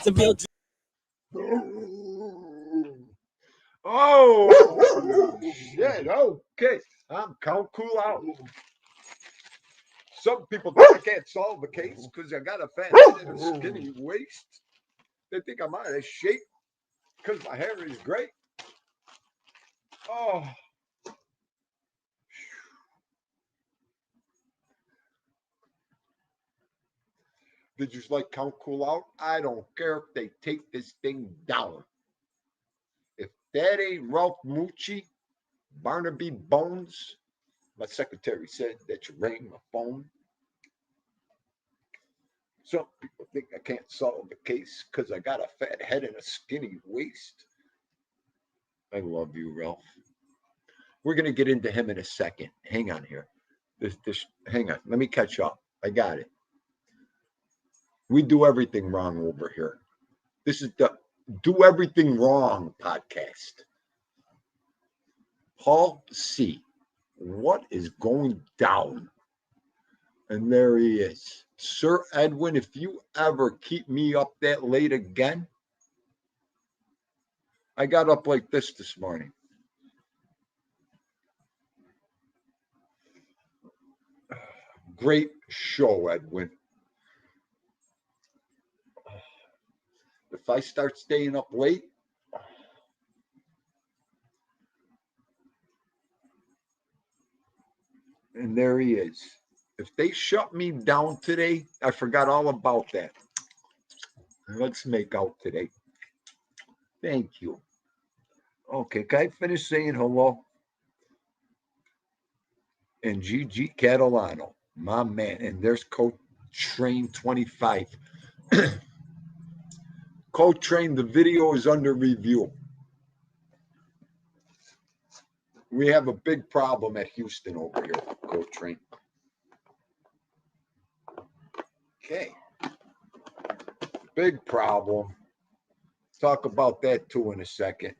to build. Oh, shit. Okay. I'm cool out. Some people think I can't solve a case because I got a fat head and a skinny waist. They think I'm out of shape because my hair is great. Oh, Did you like Count Cool Out? I don't care if they take this thing down. If that ain't Ralph Mucci, Barnaby Bones, my secretary said that you rang my phone. Some people think I can't solve the case because I got a fat head and a skinny waist. I love you, Ralph. We're gonna get into him in a second. Hang on here. Hang on. Let me catch up. I got it. We do everything wrong over here. This is the Do Everything Wrong podcast. Paul C. What is going down? And there he is. Sir Edwin, if you ever keep me up that late again, I got up like this morning. Great show, Edwin. If I start staying up late, and there he is. If they shut me down today, I forgot all about that. Let's make out today. Thank you. Okay, can I finish saying hello? And Gigi Catalano, my man. And there's Coach Train 25. Coach Train, the video is under review. We have a big problem at Houston over here, Coach Train. Okay. Big problem. Talk about that too in a second.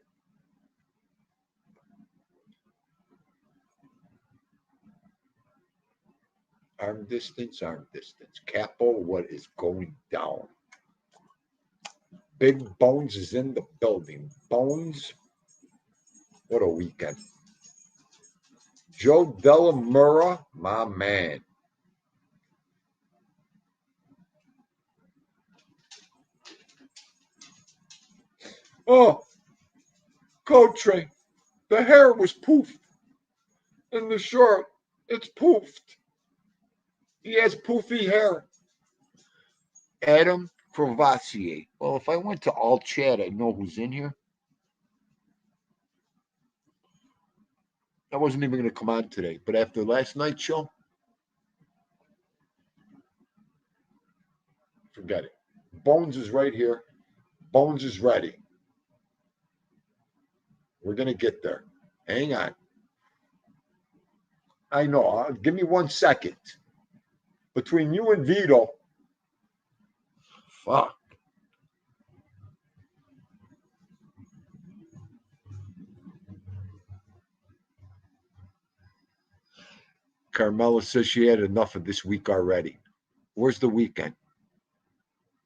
Arm distance. Capo, what is going down? Big Bones is in the building. Bones, what a weekend. Joe Della Mura, my man. Oh, Coach Train, the hair was poofed. In the shirt, it's poofed. He has poofy hair. Adam Crovassier. Well, if I went to all chat, I'd know who's in here. I wasn't even going to come on today, but after last night's show, forget it. Bones is right here. Bones is ready. We're going to get there. Hang on. I know. Give me 1 second. Between you and Vito. Fuck. Carmela says she had enough of this week already. Where's the weekend?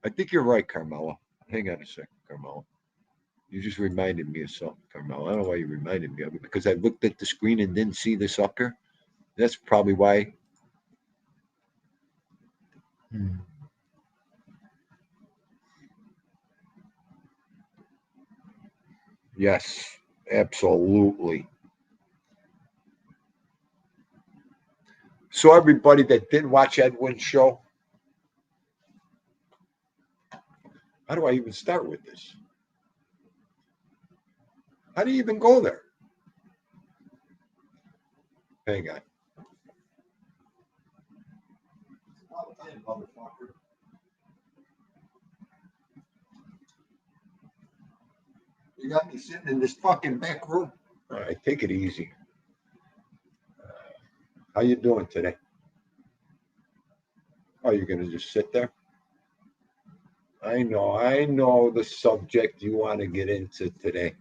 I think you're right, Carmela. Hang on a second, Carmela. You just reminded me of something, Carmela. I don't know why you reminded me of it, because I looked at the screen and didn't see the sucker. That's probably why. Yes, absolutely. So everybody that didn't watch Edwin's show, how do I even start with this? How do you even go there? Hang on. Motherfucker. You got me sitting in this fucking back room. All right, take it easy. How you doing today? Are you going to just sit there? I know the subject you want to get into today.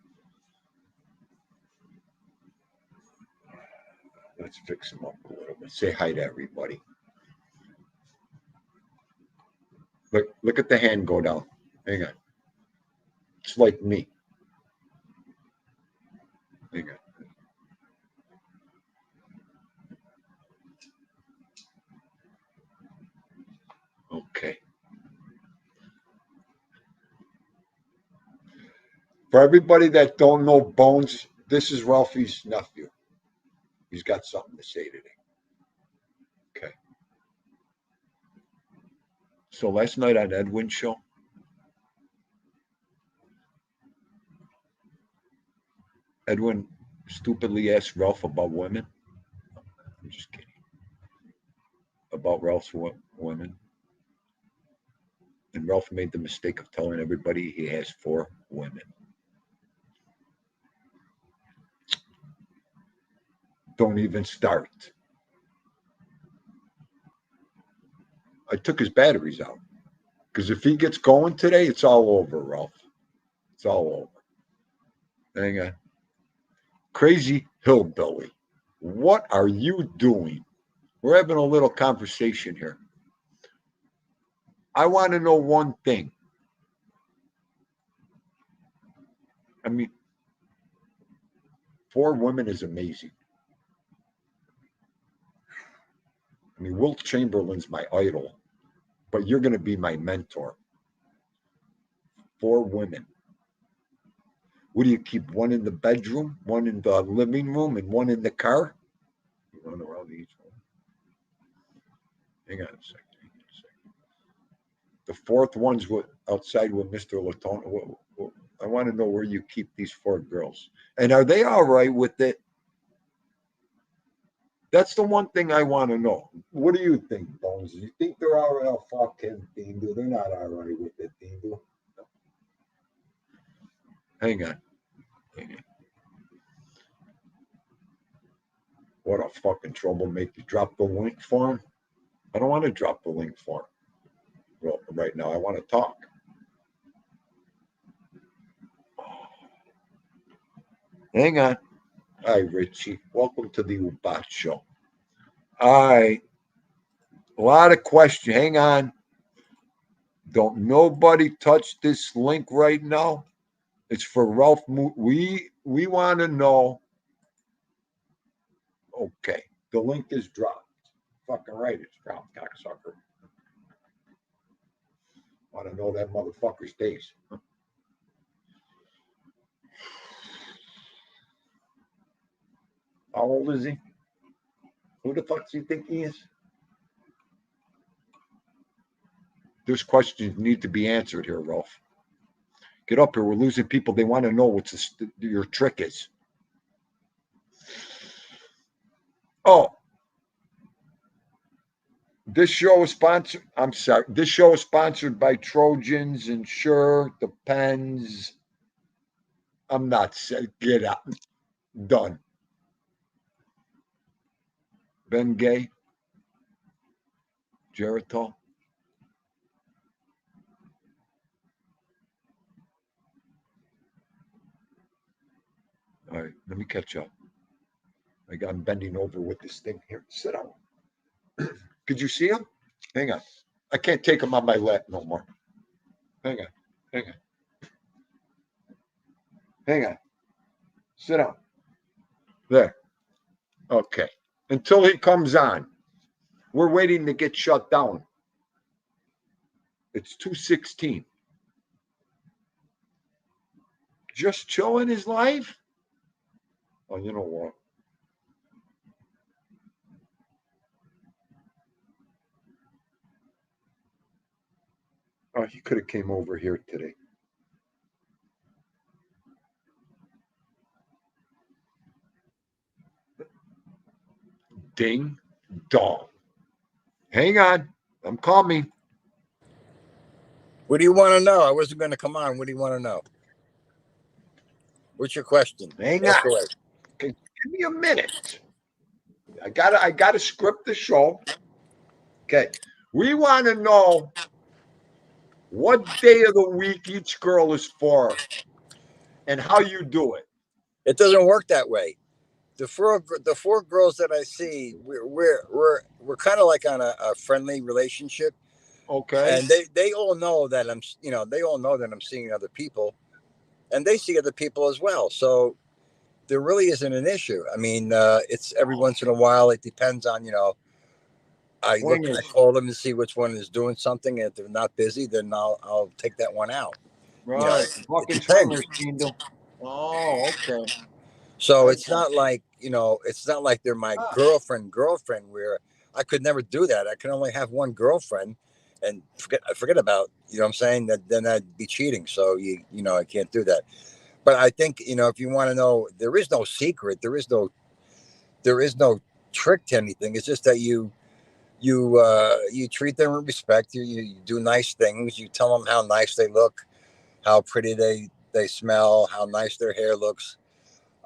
Let's fix him up a little bit. Say hi to everybody. Look at the hand go down. Hang on. It's like me. Hang on. Okay. For everybody that don't know Bones, this is Ralphie's nephew. He's got something to say today. Okay. So last night on Edwin's show, Edwin stupidly asked Ralph about women. I'm just kidding. About Ralph's women. And Ralph made the mistake of telling everybody he has 4 women. Don't even start. I took his batteries out. Because if he gets going today, it's all over, Ralph. It's all over. Hang on. Crazy hillbilly. What are you doing? We're having a little conversation here. I want to know one thing. I mean, 4 women is amazing. I mean, Wilt Chamberlain's my idol, but you're going to be my mentor. 4 women. What do you keep? 1 in the bedroom, 1 in the living room, and 1 in the car? You run around each one. Hang on a second. The 4th one's outside with Mr. Latona. I want to know where you keep these 4 girls. And are they all right with it? That's the one thing I want to know. What do you think, Bones? You think they're all right? Oh, fuck him, Dindu. They're not all right with it, Dindu. No. Hang on. What a fucking troublemaker. Drop the link for him? I don't want to drop the link for him right now. I want to talk. Hang on. Hi, Richie. Welcome to the Ubat Show. All right. A lot of questions. Hang on. Don't nobody touch this link right now. It's for Ralph. We want to know. Okay. The link is dropped. Fucking right. It's dropped, cocksucker. Want to know that motherfucker stays. How old is he? Who the fuck do you think he is? There's questions need to be answered here, Ralph. Get up here. We're losing people. They want to know what your trick is. Oh, this show is sponsored. I'm sorry. This show is sponsored by Trojans, Insure, Depends. I'm not saying get out. Done. Ben Gay. Geritol. All right, let me catch up. I'm bending over with this thing here. Sit down. Could you see him? Hang on. I can't take him on my lap no more. Hang on. Hang on. Sit down. There. Okay. Until he comes on. We're waiting to get shut down. It's 2:16. Just chilling his life? Oh, you know what? Oh, he could have came over here today. Ding dong. Hang on. I'm coming. What do you want to know? I wasn't going to come on. What do you want to know? What's your question? Hang on. Okay, give me a minute. I gotta script the show. Okay. We want to know what day of the week each girl is for and how you do it. It doesn't work that way. The 4 girls that I see, we're kind of like on a friendly relationship. Okay. And they all know that they all know that I'm seeing other people, and they see other people as well. So there really isn't an issue. I mean, it's every once in a while. It depends on I call them to see which one is doing something. And if they're not busy, then I'll take that one out. Right. Fucking swingers, Kingdom. Oh, okay. So it's not like they're my girlfriend. Where I could never do that. I can only have one girlfriend, and forget about, you know what I'm saying, that then that'd be cheating. So I can't do that. But I think, if you want to know, there is no secret, there is no trick to anything. It's just that you treat them with respect. You do nice things. You tell them how nice they look, how pretty they smell, how nice their hair looks.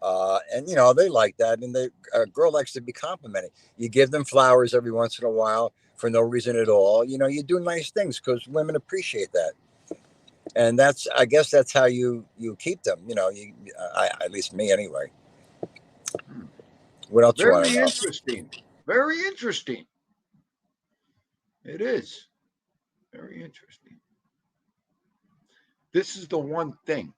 And they like that, and a girl likes to be complimented. You give them flowers every once in a while for no reason at all. You do nice things because women appreciate that, and I guess that's how you keep them. At least me anyway. What else you want to Very know? interesting. Very interesting. It is very interesting. This is the one thing.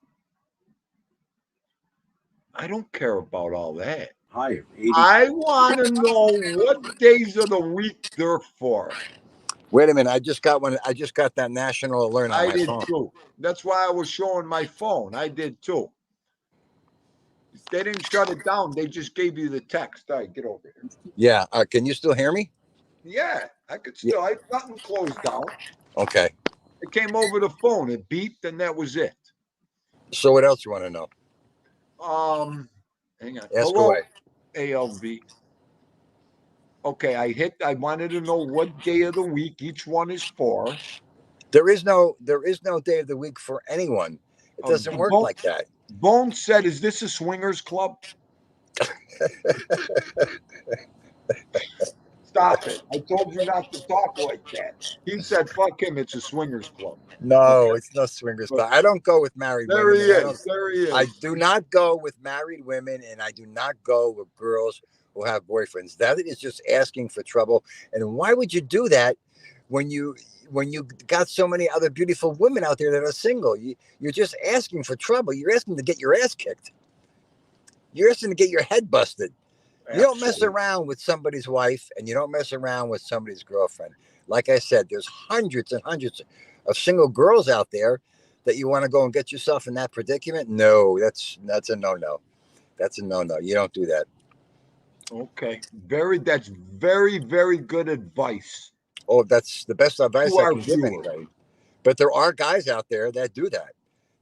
I don't care about all that. Hi, 80. I want to know what days of the week they're for. Wait a minute, I just got one. I just got that national alert on I my did phone. too. That's why I was showing my phone. I did too. They didn't shut it down. They just gave you the text. All right, get over here. Yeah, can you still hear me? Yeah, I could still. I button closed down. Okay. It came over the phone. It beeped, and that was it. So what else you want to know? Hang on. Ask Hello, away. ALV. Okay, I wanted to know what day of the week each one is for. There is no day of the week for anyone. It doesn't work like that. Bone said, "Is this a swingers club?" Stop it! I told you not to talk like that. He said, "Fuck him. It's a swingers club." No, Okay, it's no swingers but club. I don't go with married there women. he And is. There he I is. do not go with married women, and I do not go with girls who have boyfriends. That is just asking for trouble. And why would you do that when you got so many other beautiful women out there that are single? You're just asking for trouble. You're asking to get your ass kicked. You're asking to get your head busted. You don't mess Absolutely. around with somebody's wife, and you don't mess around with somebody's girlfriend. Like I said, there's hundreds and hundreds of single girls out there that you want to go and get yourself in that predicament. No, that's a no. That's a no. You don't do that. Okay. That's very, very good advice Oh, that's the best advice to I our can give viewers. anybody. But there are guys out there that do that.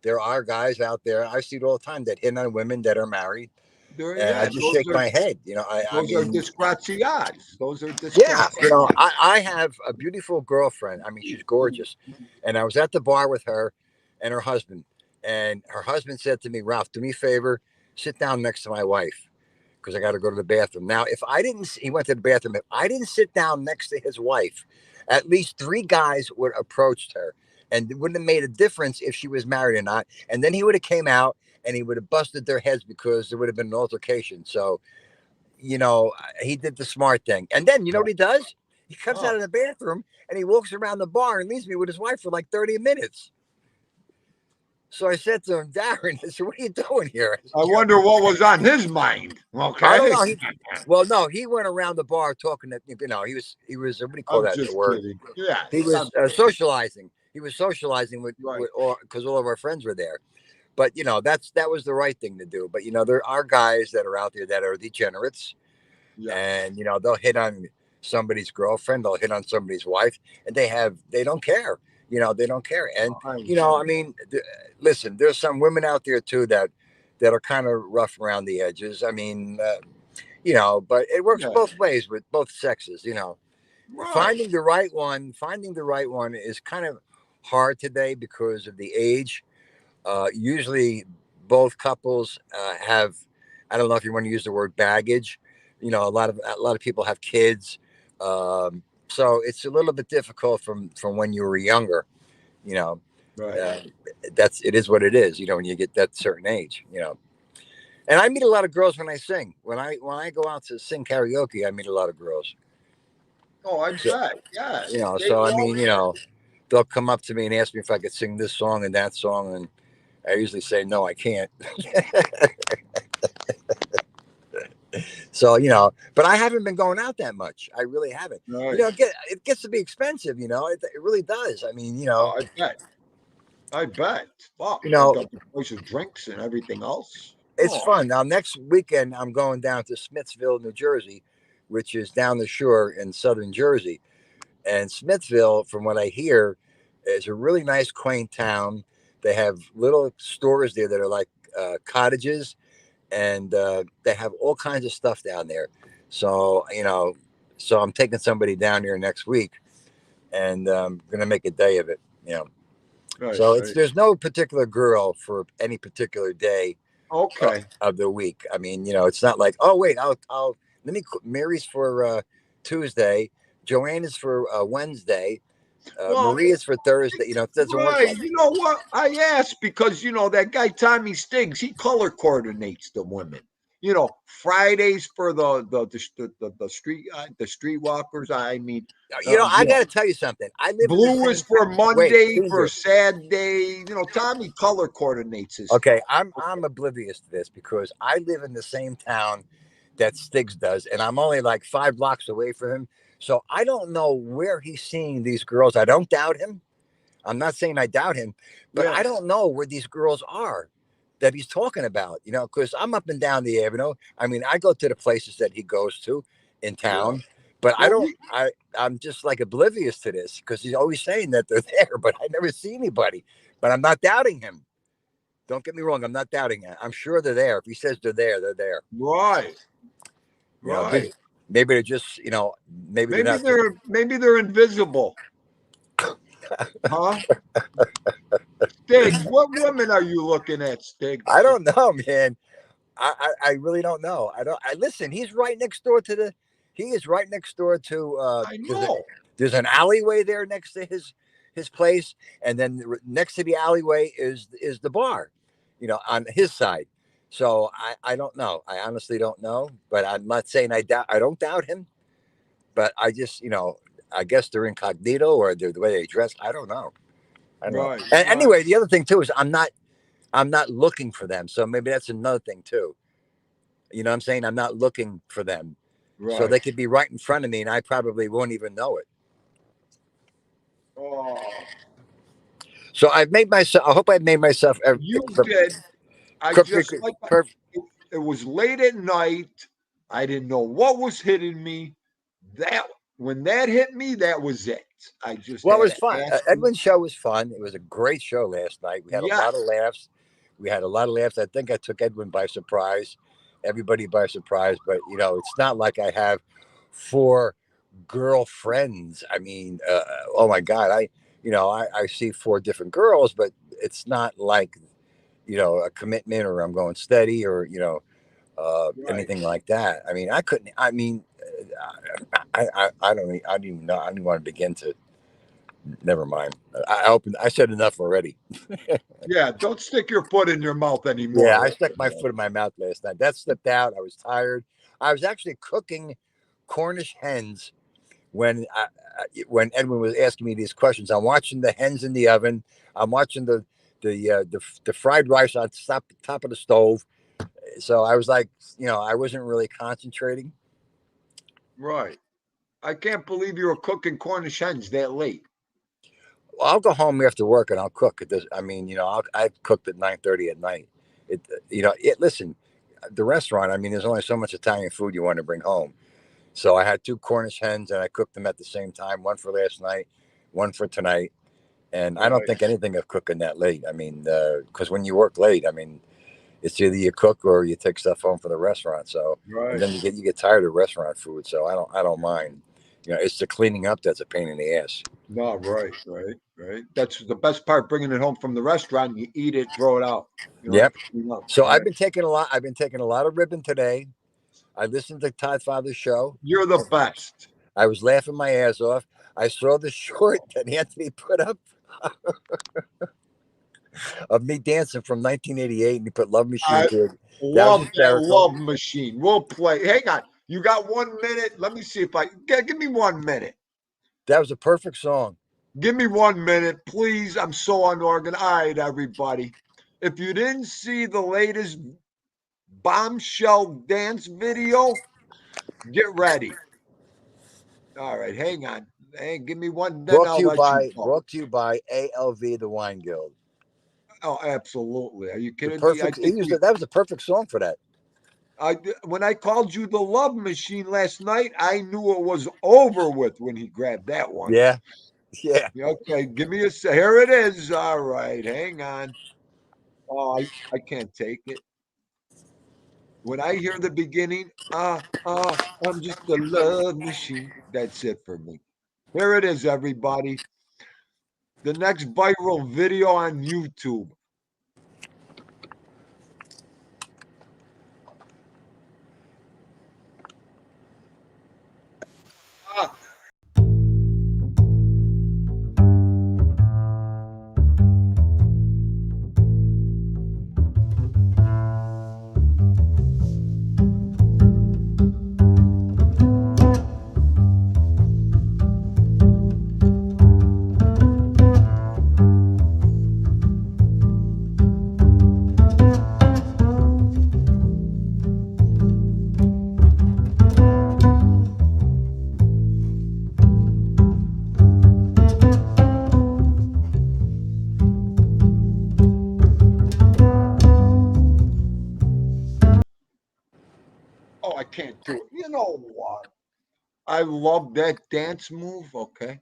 There are guys out there, I see it all the time, that hit on women that are married, There, and I yeah, just shake my head. I those are mean, disgrazias. Those are yeah, disgrazias. I have a beautiful girlfriend. I mean, she's gorgeous. And I was at the bar with her and her husband. And her husband said to me, Ralph, do me a favor, sit down next to my wife because I got to go to the bathroom. Now, if I didn't, he went to the bathroom. If I didn't sit down next to his wife, at least three guys would have approached her. And it wouldn't have made a difference if she was married or not. And then he would have came out and he would have busted their heads because there would have been an altercation. So, he did the smart thing. And then you know what he does? He comes out Oh, of the bathroom and he walks around the bar and leaves me with his wife for like 30 minutes. So I said to him, Darren, I said, what are you doing here? I wonder what was on his mind. Okay. I don't know. Well, no, he went around the bar talking to, he was, what do you call I'm that? The just word? kidding. Yeah. He was socializing. He was socializing with Right. because all of our friends were there. But, that was the right thing to do. But, there are guys that are out there that are degenerates. Yeah. And they'll hit on somebody's girlfriend, they'll hit on somebody's wife, and they don't care. They don't care. And I mean, listen, there's some women out there too that are kind of rough around the edges. I mean, but it works Yeah. both ways with both sexes. Right. Finding the right one is kind of hard today because of the age. Usually, both couples have. I don't know if you want to use the word baggage. A lot of people have kids, so it's a little bit difficult from when you were younger. You know, Right. it is what it is. When you get that certain age. And I meet a lot of girls when I sing. When I go out to sing karaoke, I meet a lot of girls. Oh, I So, bet. Yeah. so I mean, they'll come up to me and ask me if I could sing this song and that song, and I usually say no, I can't. So, but I haven't been going out that much. I really haven't. Right. It gets to be expensive. It really does. I mean, Oh, I bet. I bet. Fuck. You I know, got the price of drinks and everything else. it's Oh, fun. Now, next weekend, I'm going down to Smithsville, New Jersey, which is down the shore in southern Jersey. And Smithville, from what I hear, is a really nice, quaint town. They have little stores there that are like cottages, and they have all kinds of stuff down there. So so I'm taking somebody down here next week, and gonna make a day of it. You know, Right, so it's right. there's no particular girl for any particular day Okay. of the week. I mean, it's not like, oh wait, I'll let me. Mary's for Tuesday, Joanne is for Wednesday, Well, Maria's for Thursday. It doesn't work right. like You know what? I asked because that guy Tommy Stiggs, he color coordinates the women. Fridays for the streetwalkers. I mean, that. um, I you got know, to tell you something. I live in the blue is same. for Wait, Monday for Caesar. sad day. Tommy color coordinates his stuff. Okay, I'm oblivious to this because I live in the same town that Stiggs does, and I'm only like 5 blocks away from him. So I don't know where he's seeing these girls. I don't doubt him. I'm not saying I doubt him, but Yeah, I don't know where these girls are that he's talking about, because I'm up and down the avenue. I mean, I go to the places that he goes to in yeah. town, but I Well, don't, I'm just like oblivious to this because he's always saying that they're there, but I never see anybody. But I'm not doubting him. Don't get me wrong. I'm not doubting it. I'm sure they're there. If he says they're there, they're there. right, You know, they, right. maybe they're just, maybe they're Maybe not. they're invisible, huh? Stiggs, what women are you looking at, I Stiggs? don't know, man. I really don't know. I listen. He's right next door to the. He is right next door to. I know. There's an alleyway there next to his place, and then next to the alleyway is the bar, on his side. So I don't know. I honestly don't know. But I'm not saying I don't doubt him. But I just I guess they're incognito or they're the way they dress. I don't know. I don't know. Right, And right, anyway, the other thing too is I'm not looking for them. So maybe that's another thing too. You know what I'm saying? I'm not looking for them. So right. they could be right in front of me and I probably won't even know it. Oh, So I hope I've made myself you did. I just perfectly like perfect. it was late at night. I didn't know what was hitting me. That when that hit me, that was it. I just Well, it had was to fun. ask you. Edwin's show was fun. It was a great show last night. We had a lot of Yes, laughs. We had a lot of laughs. I think I took Edwin by surprise, everybody by surprise. But it's not like I have four girlfriends. I mean, oh my God, I see four different girls, but it's not like a commitment or I'm going steady or right. anything like that. I mean, I couldn't. I mean, I don't. I don't even know. I don't even want to begin to. Never mind. I opened. I said enough already. Yeah, don't stick your foot in your mouth Yeah, anymore. I stuck my foot in my mouth last night. That slipped out. I was tired. I was actually cooking Cornish hens when Edwin was asking me these questions. I'm watching the hens in the oven. I'm watching the fried rice on top of the stove. So I was like, I wasn't really concentrating. Right. I can't believe you were cooking Cornish hens that late. Well, I'll go home after work and I'll cook. I mean, I cooked at 9:30 at night. Listen, the restaurant. I mean, there's only so much Italian food you want to bring home. So I had two Cornish hens and I cooked them at the same time. One for last night, one for tonight. And I don't Right. think anything of cooking that late. I mean, because when you work late, I mean, it's either you cook or you take stuff home from the restaurant. So, and Right. then you get tired of restaurant food. So I don't mind. It's the cleaning up that's a pain in the ass. No, right, right, right. That's the best part, bringing it home from the restaurant. You eat it, throw it out. You don't have Yep. to clean up. So Right. I've been taking a lot of ribbon today. I listened to Todd Father's show. You're the best. I was laughing my ass off. I saw the short that Anthony put up of me dancing from 1988, and he put "Love Machine" I to it. That was love that hysterical. love machine. We'll play. Hang on. You got 1 minute? Let me see if give me 1 minute. That was a perfect song. Give me 1 minute, please. I'm so unorganized. All right, everybody. If you didn't see the latest bombshell dance video, get ready. All right, hang on. Hey, give me one, then Brought to I'll you let you by go. ALV, the Wine Guild. Oh, absolutely. Are you The kidding me? I perfect. He think used it. That was a perfect song for that. When I called you the love machine last night, I knew it was over with when he grabbed that one. Yeah. Yeah. Okay, give me here it is. All right, hang on. Oh, I can't take it. When I hear the beginning, I'm just a love machine. That's it for me. Here it is, everybody. The next viral video on YouTube. Ah, oh, I can't do it. You know what? I love that dance move. Okay.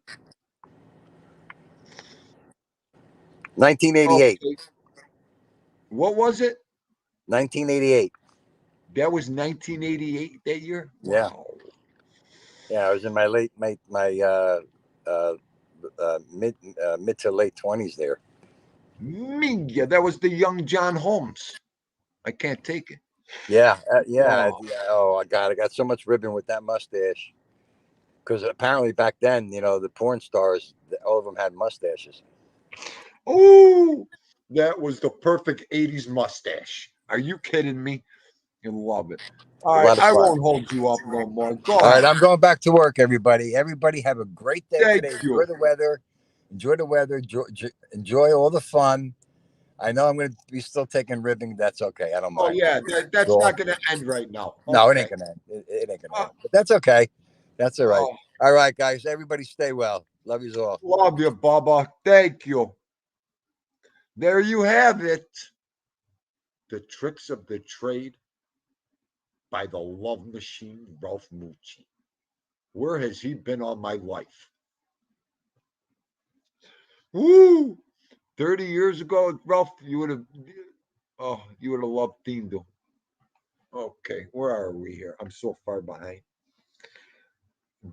1988. Okay. What was it? 1988. That was 1988 that year? Yeah. Wow. Yeah. I was in my uh, mid to late 20s there. Minga, that was the young John Holmes. I can't take it. Yeah. Yeah. Oh, Oh, God. I got so much ribbon with that mustache. Because apparently back then, the porn stars, all of them had mustaches. oh, that was the perfect 80s mustache. Are you kidding me? You love it. All A right, lot of I fun. won't hold you up no more. Go All right. ahead. I'm going back to work, everybody. Everybody have a great day Thank today. Enjoy you. the weather. Enjoy the weather. Enjoy all the fun. I know I'm going to be still taking ribbing. That's okay. I don't Oh, mind. yeah, that's So, not going to end right now. no, it Okay. ain't going to end. It ain't going to Uh, end. But that's okay. That's all right. oh, All right, guys. Everybody stay well. Love yous all. love you, Bubba. Thank you. There you have it. The tricks of the trade by the love machine, Ralph Mucci. Where has he been all my life? Woo! 30 years ago, Ralph, you would have loved Tindo. Okay, where are we here? I'm so far behind.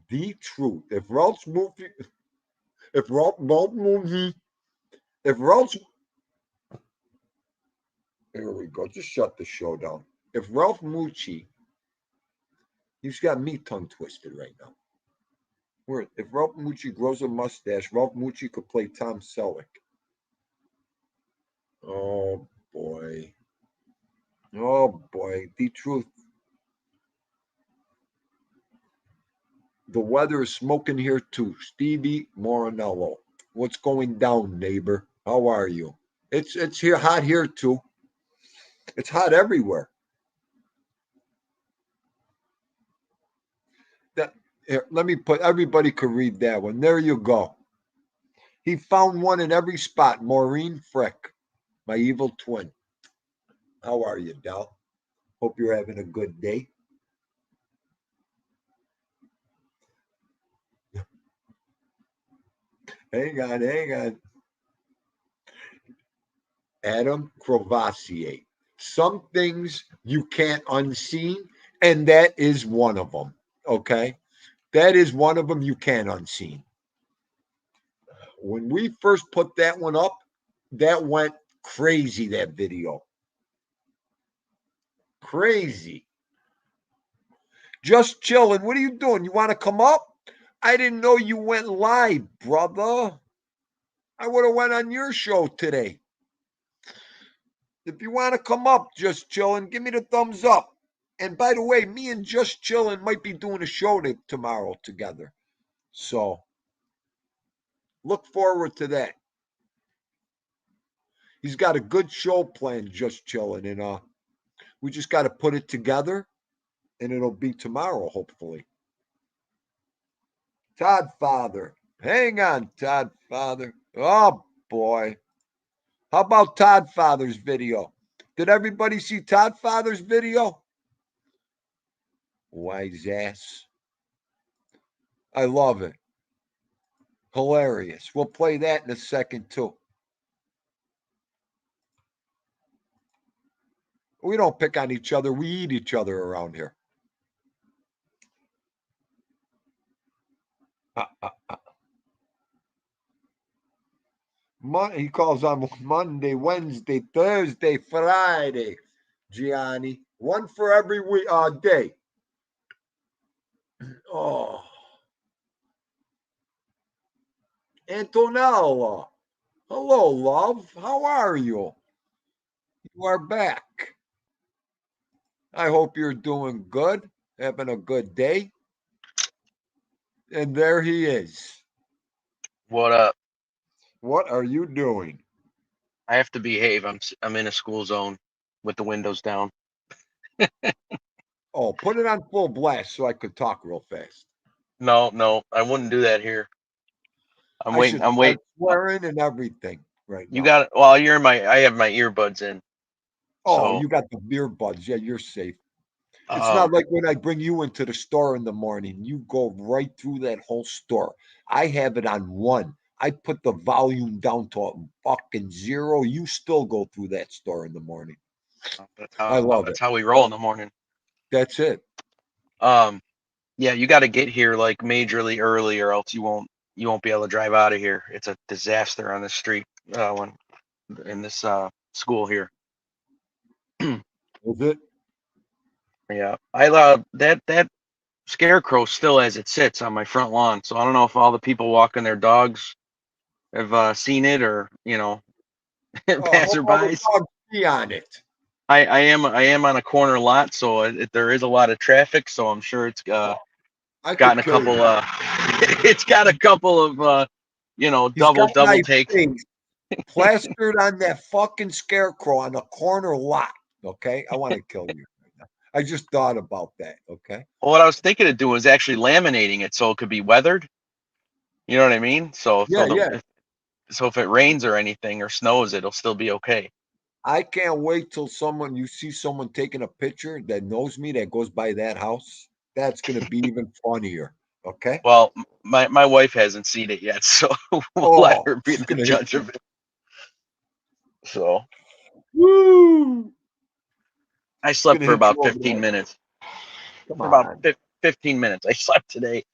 The truth. If Ralph movie, if Ralph's, here we go. Just shut the show down. If Ralph Mucci, he's got me tongue twisted right now. Where if Ralph Mucci grows a mustache, Ralph Mucci could play Tom Selleck. Oh boy. Oh boy. The truth. The weather is smoking here too. Stevie Morinello. What's going down, neighbor? How are you? It's here hot here too. It's hot everywhere. That here, let me put everybody could read that one. There you go. He found one in every spot. Maureen Frick, my evil twin. How are you, Dal? Hope you're having a good day. Hang on, hang on. Adam Crovassier. Some things you can't unsee, and that is one of them. Okay. That is one of them you can't unseen. When we first put that one up, that went crazy, that video. Crazy. Just chilling. What are you doing? You want to come up? I didn't know you went live, brother. I would have went on your show today. If you want to come up, just chilling, give me the thumbs up. And by the way, me and Just Chillin' might be doing a show tomorrow together. So look forward to that. He's got a good show planned, Just Chillin', and we just got to put it together, and it'll be tomorrow, hopefully. Todd Father. Hang on, Todd Father. Oh boy. How about Todd Father's video? Did everybody see Todd Father's video? Wise ass. I love it. Hilarious. We'll play that in a second too. We don't pick on each other. We eat each other around here. He calls on Monday, Wednesday, Thursday, Friday. Gianni, one for every week, day. Oh, Antonella. Hello, love. How are you? You are back. I hope you're doing good, having a good day. And there he is. What up? What are you doing? I have to behave. I'm in a school zone with the windows down. Oh, put it on full blast so I could talk real fast. No, I wouldn't do that here. I'm I waiting. should I'm start waiting. swearing and everything right You now. got it. Well, you're in my. I have my earbuds in. Oh, So you got the earbuds. Yeah, you're safe. It's not like when I bring you into the store in the morning, you go right through that whole store. I have it on one. I put the volume down to a fucking zero. You still go through that store in the morning. I love it. that's how we roll in the morning. That's it. Yeah, you got to get here like majorly early, or else you won't be able to drive out of here. It's a disaster on the street when in this school here. Is it? Yeah, I that scarecrow still as it sits on my front lawn. So I don't know if all the people walking their dogs have seen it, or Oh, hope all the passerbys. dogs pee on it. I am on a corner lot, so there is a lot of traffic. So I'm sure it's I gotten could a kill couple. you. It's got a couple of He's got double my takes. face plastered on that fucking scarecrow on the corner lot. Okay, I want to kill you right now. I just thought about that. Okay. Well, what I was thinking of doing was actually laminating it so it could be weathered. You know what I mean? Yeah, yeah. So if it rains or anything or snows, it'll still be okay. I can't wait till you see someone taking a picture that knows me that goes by that house. That's gonna be even funnier. Okay. Well, my wife hasn't seen it yet, so we'll let Oh, her be she's the gonna hit judge you. of it. So Woo! I She's slept gonna for hit you about over the 15 head. minutes. Come For about on. 15 minutes. I slept today.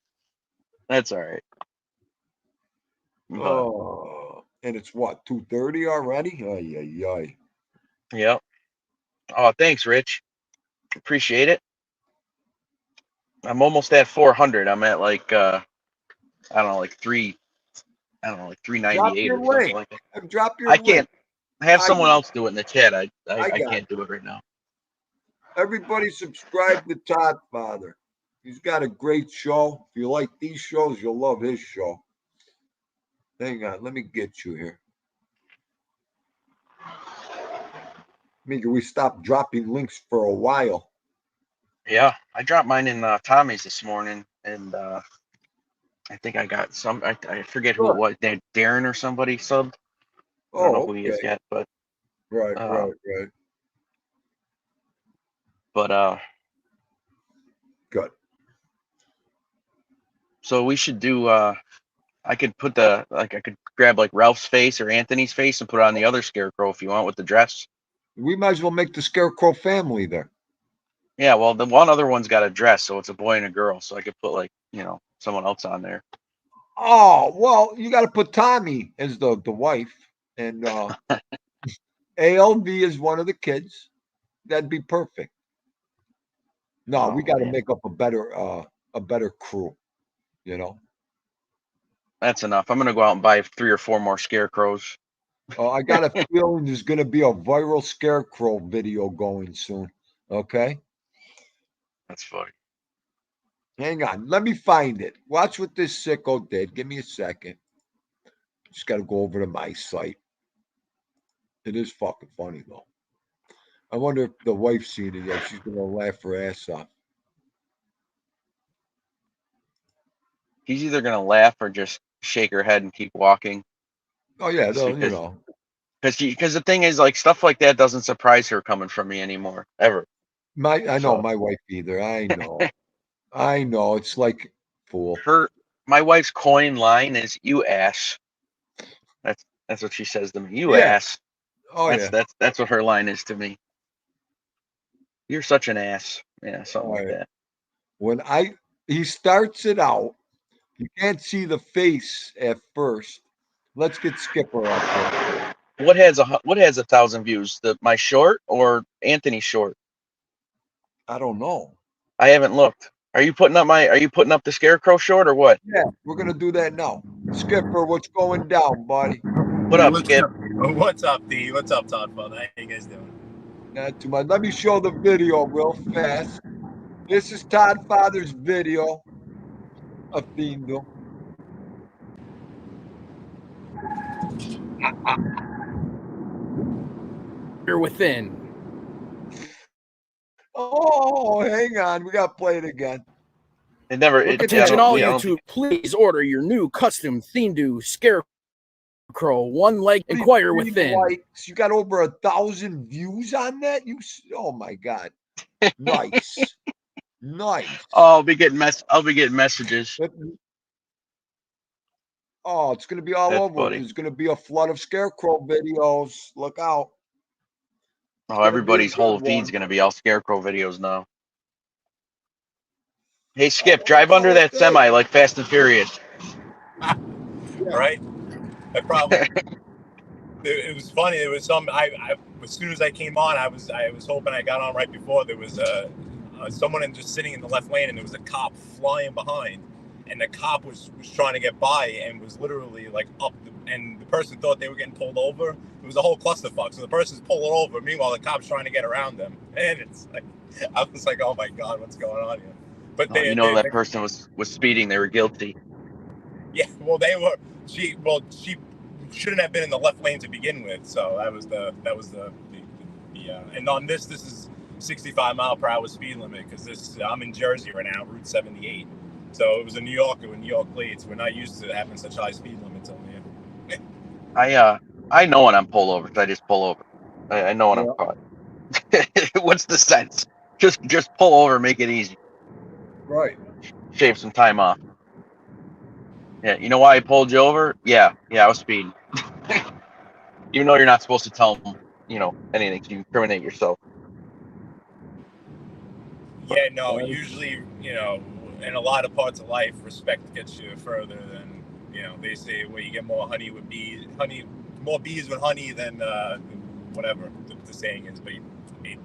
That's all right. But Oh, and it's what, 2:30 already? Ay, ay, ay. yeah. Oh, thanks, Rich. Appreciate it. I'm almost at 400. I'm at like I don't know, like like Drop 398 your or something link. like that. Drop your I link. can't have I someone got it. else do it in the chat. I I got it. can't do it right now. Everybody subscribe to Todd Father. He's got a great show. If you like these shows, you'll love his show. Hang on, let me get you here. Maybe we stopped dropping links for a while. Yeah, I dropped mine in Tommy's this morning, and I think I got some. I forget who it Sure. was. Darren or somebody subbed. I don't know Oh, who he is okay. yet, but Right. but Good. so we should do. I could put I could grab like Ralph's face or Anthony's face and put it on the other scarecrow if you want with the dress. We might as well make the Scarecrow family there. Yeah, well, the one other one's got a dress, so it's a boy and a girl. So I could put like someone else on there. Oh, well, you got to put Tommy as the wife, and ALV is one of the kids. That'd be perfect. No, we Oh got to man, make up a better crew. You know. that's enough. I'm gonna go out and buy 3 or 4 more scarecrows. I got a feeling there's going to be a viral Scarecrow video going soon. Okay. That's funny. Hang on. Let me find it. Watch what this sicko did. Give me a second. Just got to go over to my site. It is fucking funny, though. I wonder if the wife's seen it yet. She's going to laugh her ass off. He's either gonna laugh or just shake her head and keep walking. Oh, yeah. Just You because, know. because the thing is, like, stuff like that doesn't surprise her coming from me anymore, ever. I know So my wife either. I know. I know. It's like fool. My wife's coin line is "you ass." That's what she says to me. You Yeah. ass. Oh yeah. That's what her line is to me. You're such an ass. Yeah, something All like right. that. When he starts it out, you can't see the face at first. Let's get Skipper up here. What has 1,000 views? My short or Anthony's short? I don't know. I haven't looked. Are you putting up the Scarecrow short or what? Yeah, we're gonna do that now. Skipper, what's going down, buddy? What up, Skip? What's up, D? What's up, Todd? How you guys doing? Not too much. Let me show the video real fast. This is Todd Father's video of Fiendle. You're within. Oh, hang on. We got to play it again. It never. Attention all YouTube, please order your new custom Fiendu Scarecrow one leg. Inquire within. Likes. You got over 1,000 views on that? Oh my God. Nice. Nice. Oh, I'll be getting messages. Oh, it's gonna be all That's over. funny. There's gonna be a flood of Scarecrow videos. Look out. Oh, everybody's whole feed's gonna be all Scarecrow videos now. Hey, Skip, drive under that semi like Fast and Furious. Right? I probably. It was funny. It was some. I as soon as I came on, I was hoping I got on right before. There was someone just sitting in the left lane, and there was a cop flying behind, and the cop was trying to get by and was literally like up, and the person thought they were getting pulled over. It was a whole clusterfuck. So the person's pulling over. Meanwhile, the cop's trying to get around them, and it's like I was like, oh my God, what's going on here? But that person was speeding. They were guilty. Yeah, well, they were. She shouldn't have been in the left lane to begin with. So that was the and on this is 65 mile per hour speed limit because I'm in Jersey right now, Route 78. So it was a New Yorker with New York plates. We're not used to having such high speed limits on here. I know when I'm pulled over because I just pull over. I know when I'm caught. What's the sense? Just pull over, make it easy. Right. Shave some time off. Yeah, you know why I pulled you over? Yeah, I was speeding. Even though you're not supposed to tell them, anything, you incriminate yourself. Yeah, no, usually, in a lot of parts of life, respect gets you further than, they say, well, you get more more bees with honey than whatever the saying is. But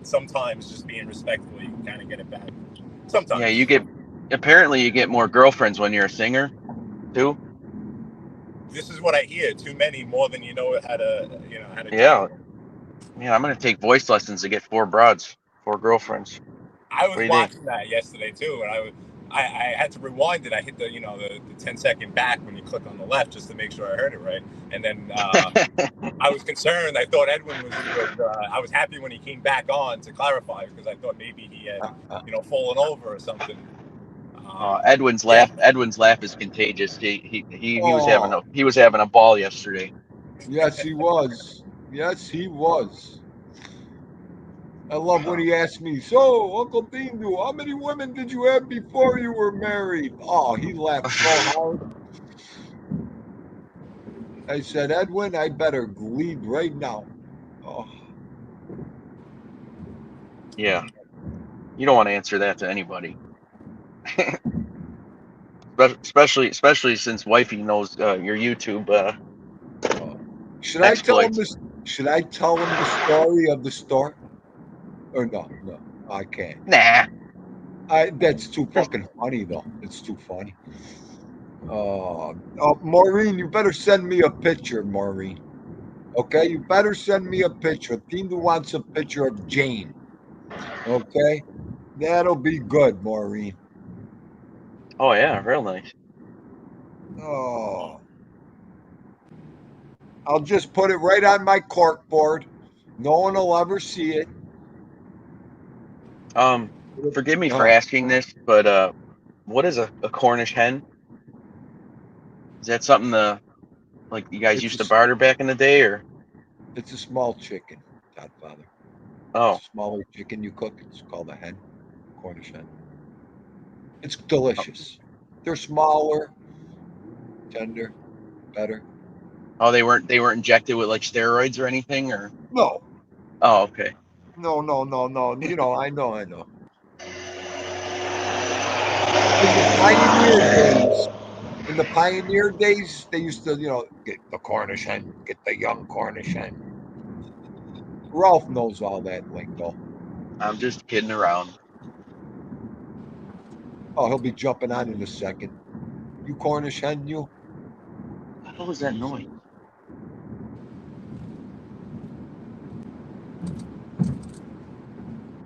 sometimes just being respectful, you can kind of get it back. Sometimes. Yeah, apparently you get more girlfriends when you're a singer, too. This is what I hear. Too many, more than you know how to Yeah. Yeah, I'm going to take voice lessons to get 4 girlfriends. I was watching that yesterday too, and I had to rewind it. I hit the 10-second back when you click on the left just to make sure I heard it right. And then I was concerned. I thought Edwin was. I was happy when he came back on to clarify because I thought maybe he had fallen over or something. Edwin's laugh is contagious. He was having a ball yesterday. Yes, he was. Yes, he was. I love when he asked me, so, Uncle Dindu, how many women did you have before you were married? Oh, he laughed so hard. I said, Edwin, I better leave right now. Oh. Yeah. You don't want to answer that to anybody. especially since wifey knows your YouTube Should I tell him this? Should I tell him the story of the store? Or no, I can't. Nah. That's too fucking funny, though. It's too funny. Maureen, you better send me a picture, Maureen. Okay, you better send me a picture. Tindu wants a picture of Jane. Okay, that'll be good, Maureen. Oh yeah, real nice. Oh, I'll just put it right on my cork board. No one will ever see it. Forgive me for asking this, but what is a Cornish hen? Is that something like you guys used to barter back in the day, or? It's a small chicken, Godfather. Oh. It's a smaller chicken you cook. It's called a hen, Cornish hen. It's delicious. They're smaller, tender, better. Oh, they weren't injected with like steroids or anything, or? No, Oh, okay. no. You know, I know. In the pioneer days, they used to, you know, get the Cornish hen, get the young Cornish hen. Ralph knows all that lingo. I'm just kidding around. Oh, he'll be jumping on in a second. You Cornish hen, you? What the hell was that noise?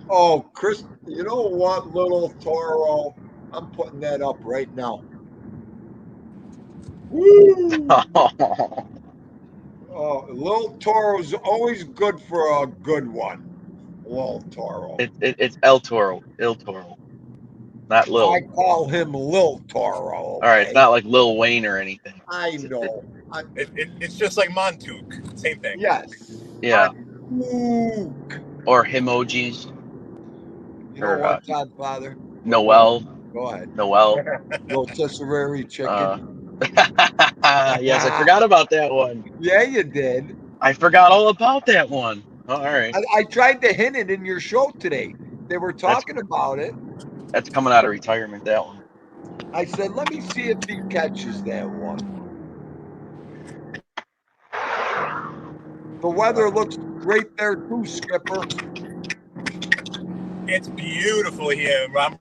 Oh, Chris, you know what, little Toro? I'm putting that up right now. Woo! Oh, little Toro's always good for a good one. Little Toro. It's El Toro, not Lil. I call him Lil Toro. All right, it's Okay? not like Lil Wayne or anything. I know. It's just like Montouk. Same thing. Yes. Yeah. Montouk. Or Hemojis. You know Or what, Godfather? Noel. Go ahead. Noel. Rotisserie chicken. Yes, I forgot about that one. Yeah, you did. I forgot all about that one. Oh, all right. I tried to hint it in your show today. They were talking about it. That's coming out of retirement, that one. I said, let me see if he catches that one. The weather looks great there too, Skipper. It's beautiful here. I'm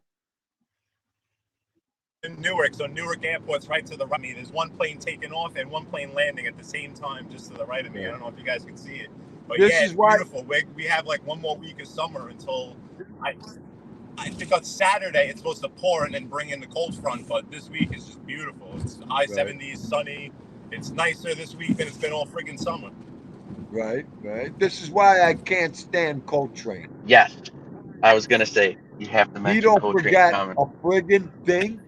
in Newark, so Newark Airport's right to the right of me. There's one plane taking off and one plane landing at the same time, just to the right of me. I don't know if you guys can see it, but This yeah, is it's why- beautiful. We have like one more week of summer until I think on Saturday it's supposed to pour and then bring in the cold front, but this week is just beautiful. It's high 70s, sunny. It's nicer this week than it's been all friggin' summer. Right. This is why I can't stand Coltrane. Yes. I was going to say, you have to mention He don't Coltrane forget comment. a friggin' thing.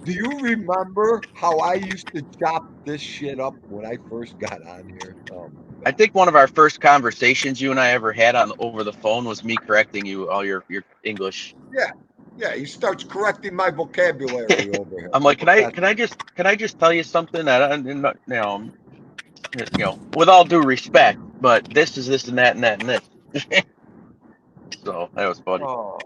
Do you remember how I used to chop this shit up when I first got on here? Oh, I think one of our first conversations you and I ever had on over the phone was me correcting you all your English. Yeah, he starts correcting my vocabulary over here. I'm like, can I just tell you something that with all due respect, but this is this and that and that and this. So that was funny. Oh,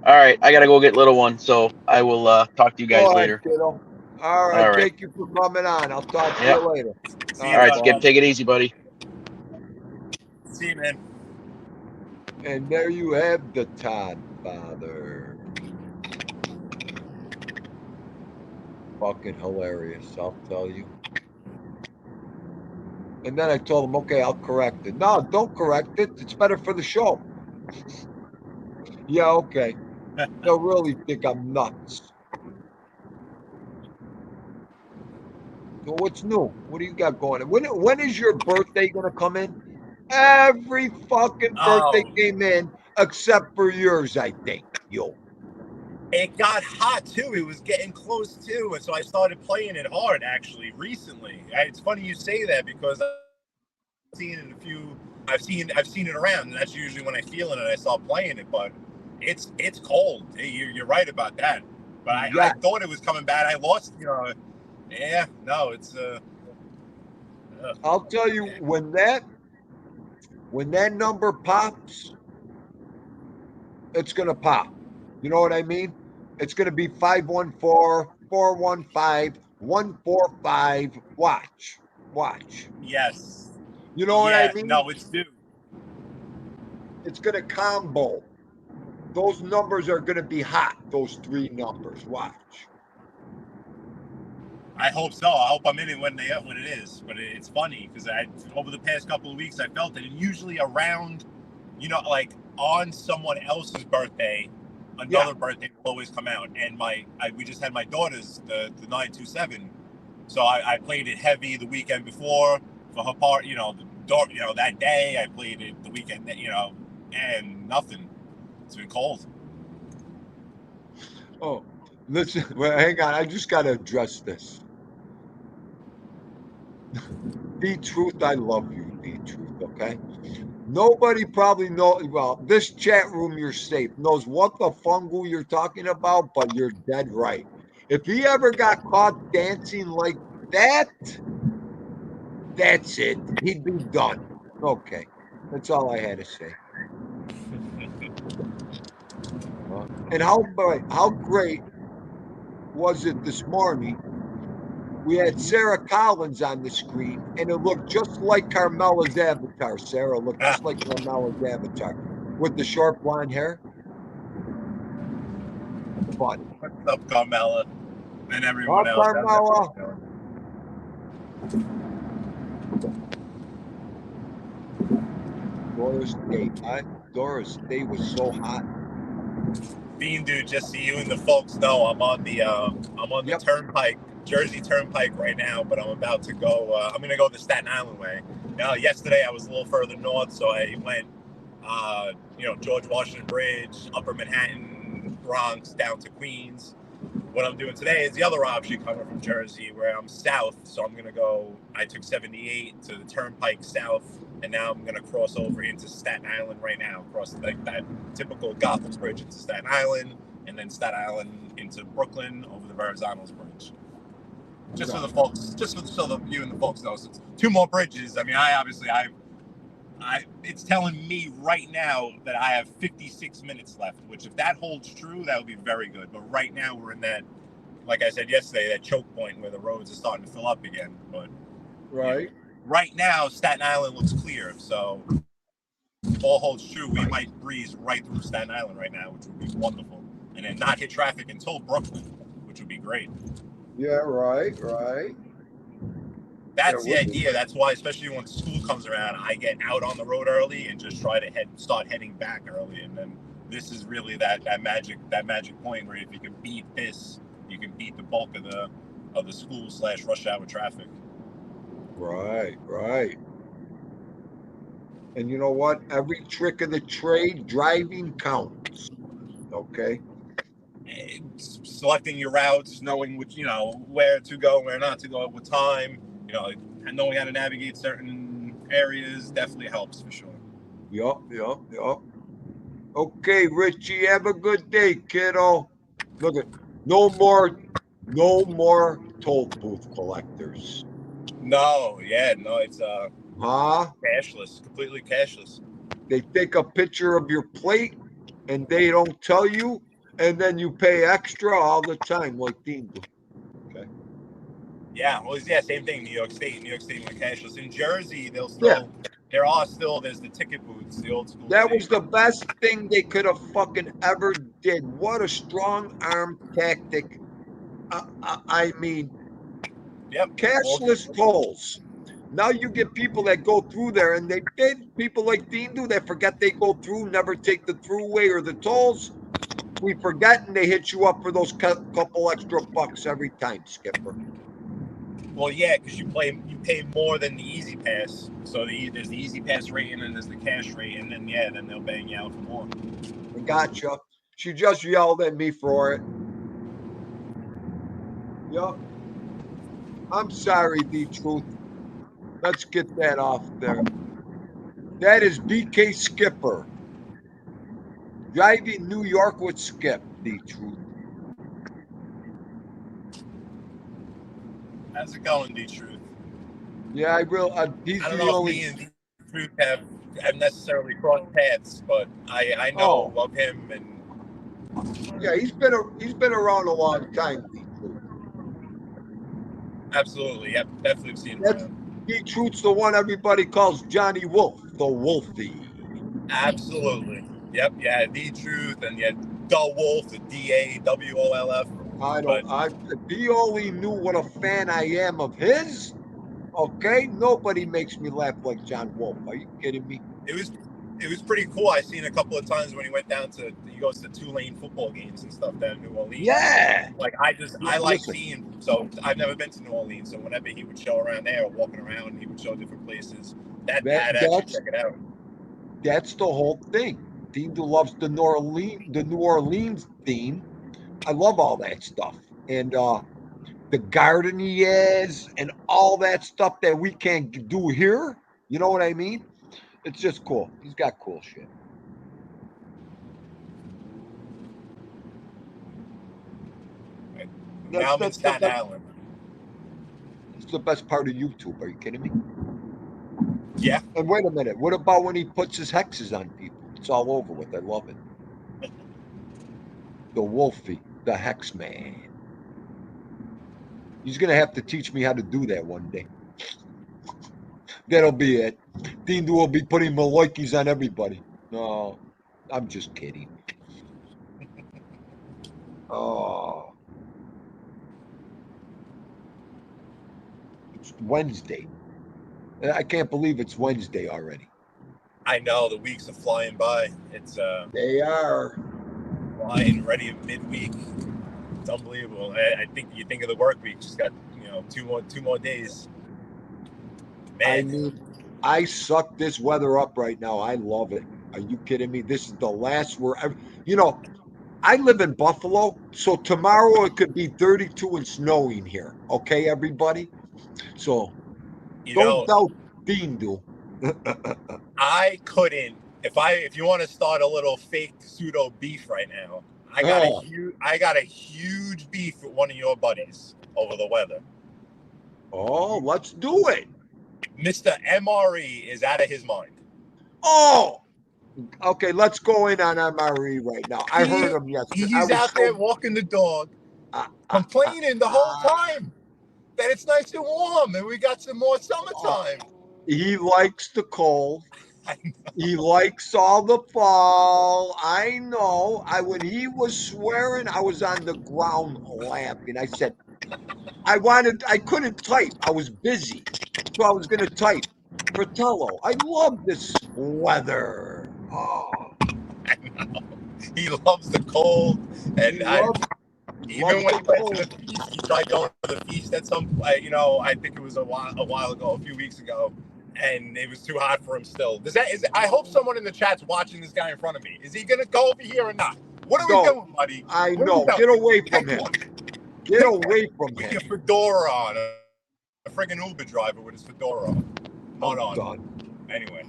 All right, I gotta go get little one, so I will talk to you guys go ahead, later. kiddo. All right, All right. thank you for coming on. I'll talk to Yeah. you later. See All right, you, Skip, take it easy, buddy. See you, man. And there you have the Todd father. Fucking hilarious, I'll tell you. And then I told him, okay, I'll correct it. No, don't correct it. It's better for the show. Yeah, okay. They'll really think I'm nuts. So what's new? What do you got going on? When is your birthday going to come in? Every fucking birthday came in except for yours, I think. Yo. It got hot too. It was getting close too, and so I started playing it hard. Actually, recently, it's funny you say that because I've seen it I've seen it around, and that's usually when I feel it and I start playing it. But it's cold. You're right about that. But I thought it was coming bad. I lost. Yeah. No, it's. I'll tell you when that number pops, it's gonna pop. You know what I mean? It's gonna be 514-415-145. Watch. Yes. You know what I mean? No, it's due. It's gonna combo. Those numbers are gonna be hot. Those three numbers. Watch. I hope so. I hope I'm in it when it is. But it's funny because over the past couple of weeks I felt it, and usually around, like on someone else's birthday, another birthday will always come out. And we just had my daughter's the 927, so I played it heavy the weekend before for her part. That day I played it the weekend. And nothing. It's been cold. Oh, listen. Well, hang on. I just got to address this. The Truth, I love you, The Truth, okay? Nobody probably knows. Well, this chat room, you're safe, knows what the fungal you're talking about, but you're dead right. If he ever got caught dancing like that, that's it. He'd be done. Okay. That's all I had to say. And how great was it this morning? We had Sarah Collins on the screen, and it looked just like Carmela's avatar. Sarah looked just like Carmela's avatar with the short blonde hair. Funny. What's up, Carmela? And everyone Oh, else. Carmela. Doris Day. Doris Day was so hot. Bean dude, just so you and the folks know, I'm on the Yep. Turnpike, Jersey Turnpike right now, but I'm about to go. I'm gonna go the Staten Island way. Yesterday I was a little further north, so I went, George Washington Bridge, Upper Manhattan, Bronx, down to Queens. What I'm doing today is the other option coming from Jersey, where I'm south. So I'm gonna go. I took 78 to the Turnpike south, and now I'm gonna cross over into Staten Island right now, across like that typical Gotham's Bridge into Staten Island, and then Staten Island into Brooklyn over the Verrazano's Bridge. Just for the folks, so the you and the folks know, so it's 2 more bridges. I mean, it's telling me right now that I have 56 minutes left, which if that holds true, that would be very good. But right now we're in that, like I said yesterday, that choke point where the roads are starting to fill up again. But right, right now, Staten Island looks clear. So if all holds true, we might breeze right through Staten Island right now, which would be wonderful. And then not hit traffic until Brooklyn, which would be great. Yeah, right. That's the idea. That's why, especially when school comes around, I get out on the road early and just try to start heading back early. And then this is really that magic point where if you can beat this, you can beat the bulk of the school / rush hour traffic. Right. And you know what? Every trick of the trade, driving counts. Okay. Selecting your routes, knowing which, where to go, where not to go, at what time, and knowing how to navigate certain areas definitely helps for sure. Yup. Okay, Richie, have a good day, kiddo. Look at no more toll booth collectors. It's cashless, completely cashless. They take a picture of your plate and they don't tell you, and then you pay extra all the time, like Dean do. Okay. Yeah, well, same thing. New York State went cashless. In Jersey, there's the ticket booths, the old school. That was the best thing they could have fucking ever did. What a strong arm tactic. I mean, cashless tolls. Now you get people that go through there, and people like Dean do that forget they go through, never take the throughway or the tolls. We forget, and they hit you up for those couple extra bucks every time, Skipper. Well, yeah, because you pay more than the Easy Pass. So there's the Easy Pass rate, and then there's the cash rate, and then then they'll bang you out for more. I gotcha. She just yelled at me for it. Yep. I'm sorry, D-Truth. Let's get that off there. That is BK Skipper. Driving New York with Skip, D-Truth. How's it going, D-Truth? Yeah, I don't know if me and D-Truth have necessarily crossed paths, but I know of him, and yeah, he's been around a long time, D-Truth. Absolutely, yep, definitely seen him. D-Truth's the one everybody calls Johnny Wolf, the Wolfie. Absolutely. Yep, yeah, D-Truth, and the Wolf, the DAWOLF. If he only knew what a fan I am of his, okay, nobody makes me laugh like John Wolf. Are you kidding me? It was pretty cool. I seen a couple of times when he goes to Tulane football games and stuff down in New Orleans. Yeah. Like I like seeing, so I've never been to New Orleans, so whenever he would show around there or walking around, he would show different places. I'd actually check it out. That's the whole thing. Dean loves the New Orleans theme. I love all that stuff. And the garden he has and all that stuff that we can't do here. You know what I mean? It's just cool. He's got cool shit. Now I'm in That's Staten Island. the best part of YouTube. Are you kidding me? Yeah. And wait a minute. What about when he puts his hexes on people? It's all over with. I love it. The Wolfie, the Hex Man. He's gonna have to teach me how to do that one day. That'll be it. Dean will be putting Maloikis on everybody. No, I'm just kidding. Oh, it's Wednesday. I can't believe it's Wednesday already. I know the weeks are flying by. It's They are. flying ready midweek. It's unbelievable. I think you think of the work week, just got two more days. Man. I mean, I suck this weather up right now. I love it. Are you kidding me? This is the last I live in Buffalo, so tomorrow it could be 32 and snowing here. Okay, everybody? So don't doubt Dean do. I couldn't. If you want to start a little fake pseudo beef right now, I got a huge beef with one of your buddies over the weather. Oh, let's do it. Mr. MRE is out of his mind. Oh, okay. Let's go in on MRE right now. I heard him yesterday. He's out there walking the dog, complaining the whole time that it's nice and warm and we got some more summertime. He likes the cold. He likes all the fall. I know. When he was swearing, I was on the ground laughing. I said, I couldn't type. I was busy. So I was going to type. Fratello, I love this weather. Oh. I know. He loves the cold. And even when he went to the feast, he tried going to the feast at some point. I think it was a while ago, a few weeks ago. And it was too hot for him still. I hope someone in the chat's watching this guy in front of me. Is he going to go over here or not? What are we doing, buddy? I know. Get away from him. Get away from him. With your fedora on. A friggin' Uber driver with his fedora on. Hold on. Done. Anyway.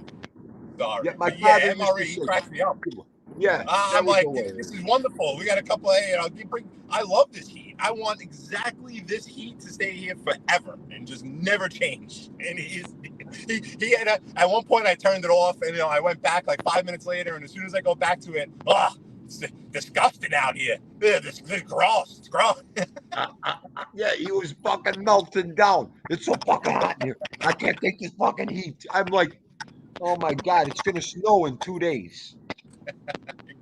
Sorry. Yeah, MRE, he cracks me up. Yeah. I'm like, this is wonderful. We got a couple of, I love this heat. I want exactly this heat to stay here forever and just never change. And he had at one point I turned it off and I went back like 5 minutes later, and as soon as I go back to it, it's disgusting out here. This gross. It's gross. Yeah, he was fucking melting down. It's so fucking hot in here. I can't take this fucking heat. I'm like, oh my God, it's gonna snow in 2 days.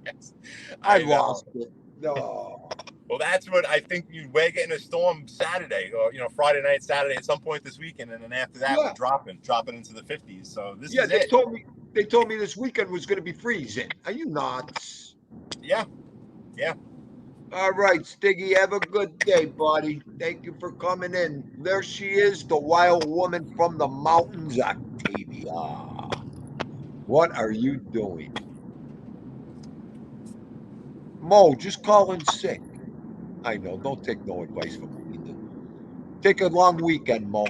Yes, I lost it. No. Well, that's what I think. We're getting a storm Saturday, or Friday night, Saturday at some point this weekend, and then after that we're dropping into the 50s. So this is it. They told me this weekend was going to be freezing. Are you nuts? Yeah. All right, Stiggy, have a good day, buddy. Thank you for coming in. There she is, the wild woman from the mountains, Octavia. What are you doing? Mo, just call in sick. I know. Don't take no advice from me. Take a long weekend, Mo.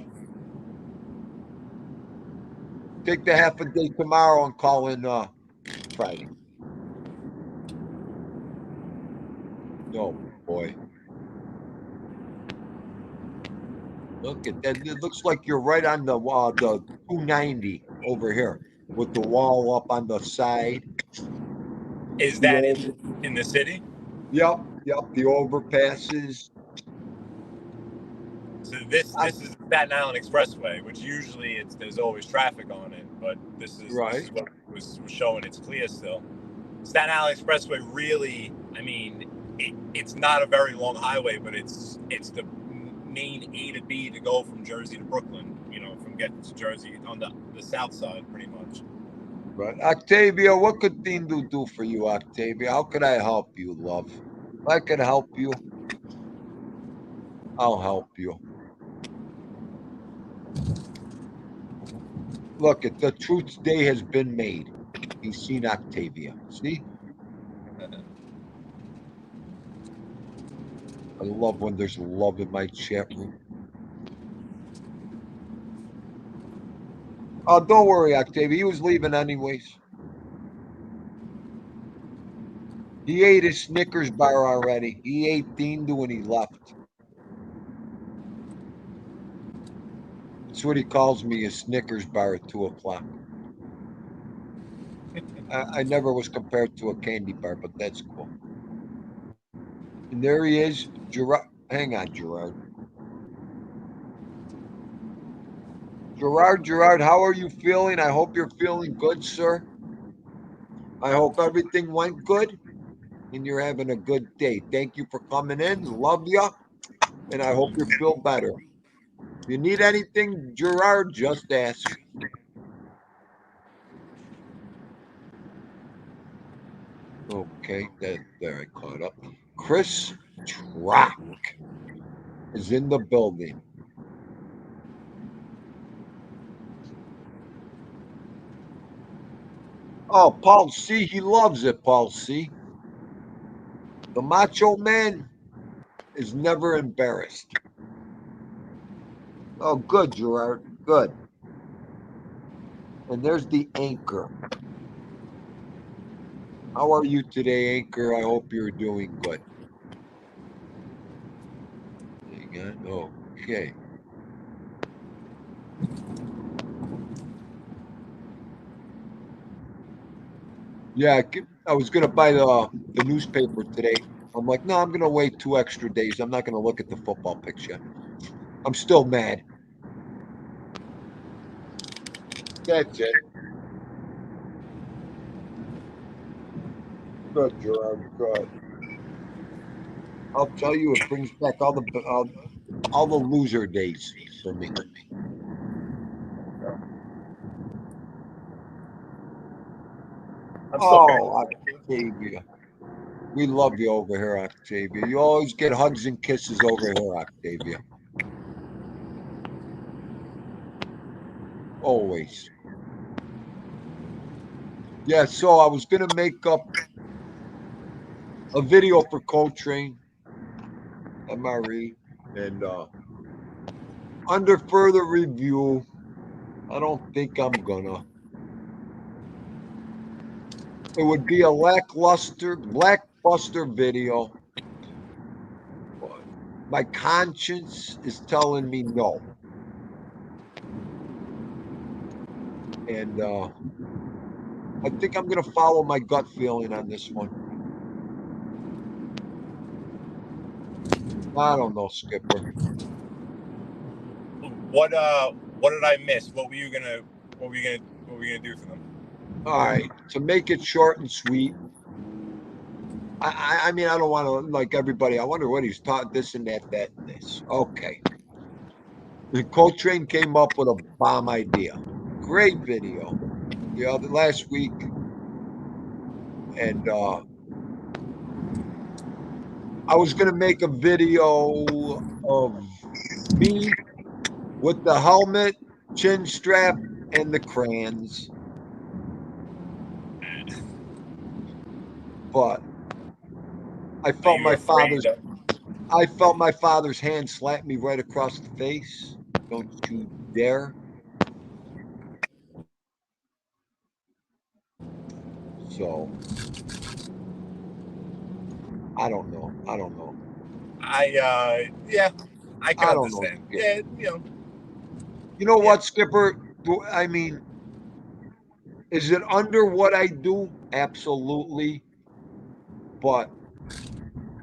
Take the half a day tomorrow and call in Friday. No, boy. Look at that. It looks like you're right on the 290 over here with the wall up on the side. Is that in the city? Yep. The overpasses. So this is the Staten Island Expressway, which usually there's always traffic on it, but this is what was showing it's clear still. Staten Island Expressway really, it's not a very long highway, but it's the main A to B to go from Jersey to Brooklyn, from getting to Jersey on the south side pretty much. Right. Octavia, what could Dean do for you, Octavia? How could I help you, love? If I can help you, I'll help you. Look, the truth's day has been made. He's seen Octavia. See? I love when there's love in my chat room. Oh, don't worry, Octavia. He was leaving anyways. He ate his Snickers bar already. He ate Dindu when he left. That's what he calls me, a Snickers bar at 2:00. I never was compared to a candy bar, but that's cool. And there he is, Gerard. Hang on, Gerard. Gerard, how are you feeling? I hope you're feeling good, sir. I hope everything went good and you're having a good day. Thank you for coming in. Love you. And I hope you feel better. If you need anything, Gerard, just ask. Okay, there I caught up. Chris Trock is in the building. Oh, Paul C. He loves it, Paul C. The Macho Man is never embarrassed. Oh, good, Gerard. Good. And there's the anchor. How are you today, anchor? I hope you're doing good. Hang on. Okay. Yeah, I was going to buy the newspaper today. I'm like, no, I'm going to wait 2 extra days. I'm not going to look at the football picture. I'm still mad. That's it. Good, Gerard. Good. I'll tell you, it brings back all the loser days for me. I'm still kind Oh, Octavia. We love you over here, Octavia. You always get hugs and kisses over here, Octavia. Always. Yeah, so I was going to make up a video for Coltrane, MRE, and under further review, I don't think I'm gonna. It would be a blackbuster video. My conscience is telling me no. And I think I'm going to follow my gut feeling on this one. I don't know, Skipper. What did I miss? What were you gonna do for them? All right, to make it short and sweet. I mean, I don't want to like everybody. I wonder what he's taught this and that and this. Okay. The Coltrane came up with a bomb idea. Great video. The last week. And I was going to make a video of me with the helmet, chin strap, and the crayons. But I felt my father's hand slap me right across the face. Don't you dare. So I don't know. Yeah, I can understand. Know. Yeah, You know what, Skipper? I mean, is it under what I do? Absolutely. But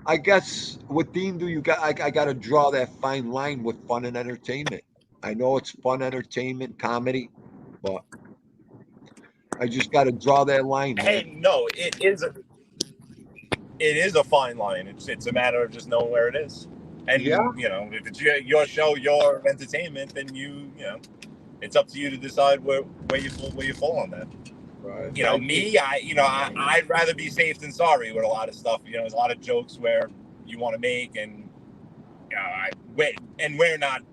I guess with Dean, I got to draw that fine line with fun and entertainment. I know it's fun entertainment, comedy, but I just got to draw that line. Hey, Man. no, it is a fine line. It's a matter of just knowing where it is. And if it's your show, your entertainment, then it's up to you to decide where you fall on that. Right. I'd rather be safe than sorry with a lot of stuff. There's a lot of jokes where you want to make, and we're not,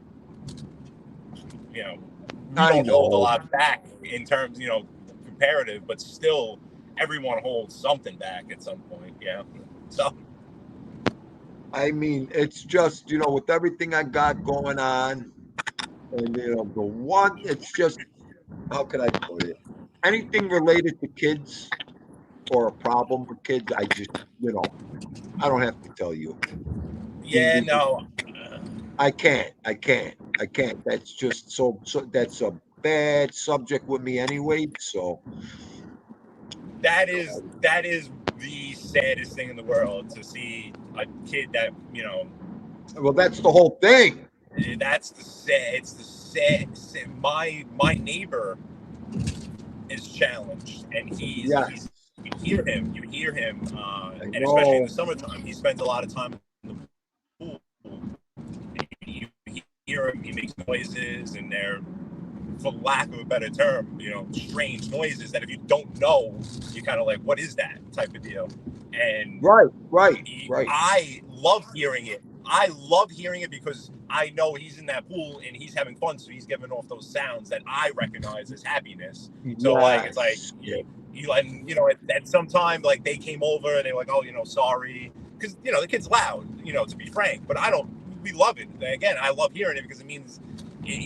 we don't hold a lot back in terms, comparative, but still, everyone holds something back at some point. Yeah. So. I mean, it's just, with everything I got going on, and it's just how could I put it? Anything related to kids or a problem with kids, I just, I don't have to tell you. Yeah, no. I can't. That's just so that's a bad subject with me anyway. So that is the saddest thing in the world, to see a kid that, well, that's the whole thing. that's the sad. It's the sad. My neighbor is challenged, and he's you hear him, and especially in the summertime, he spends a lot of time in the pool. You hear him, he makes noises, and they're, for lack of a better term, strange noises that if you don't know, you're kind of like, what is that type of deal? And right. I love hearing it. I love hearing it because I know he's in that pool and he's having fun, so he's giving off those sounds that I recognize as happiness. So like, it's like, at some time, like, they came over and they were like, oh, sorry, because the kid's loud, to be frank, but we love it. Again, I love hearing it because it means, in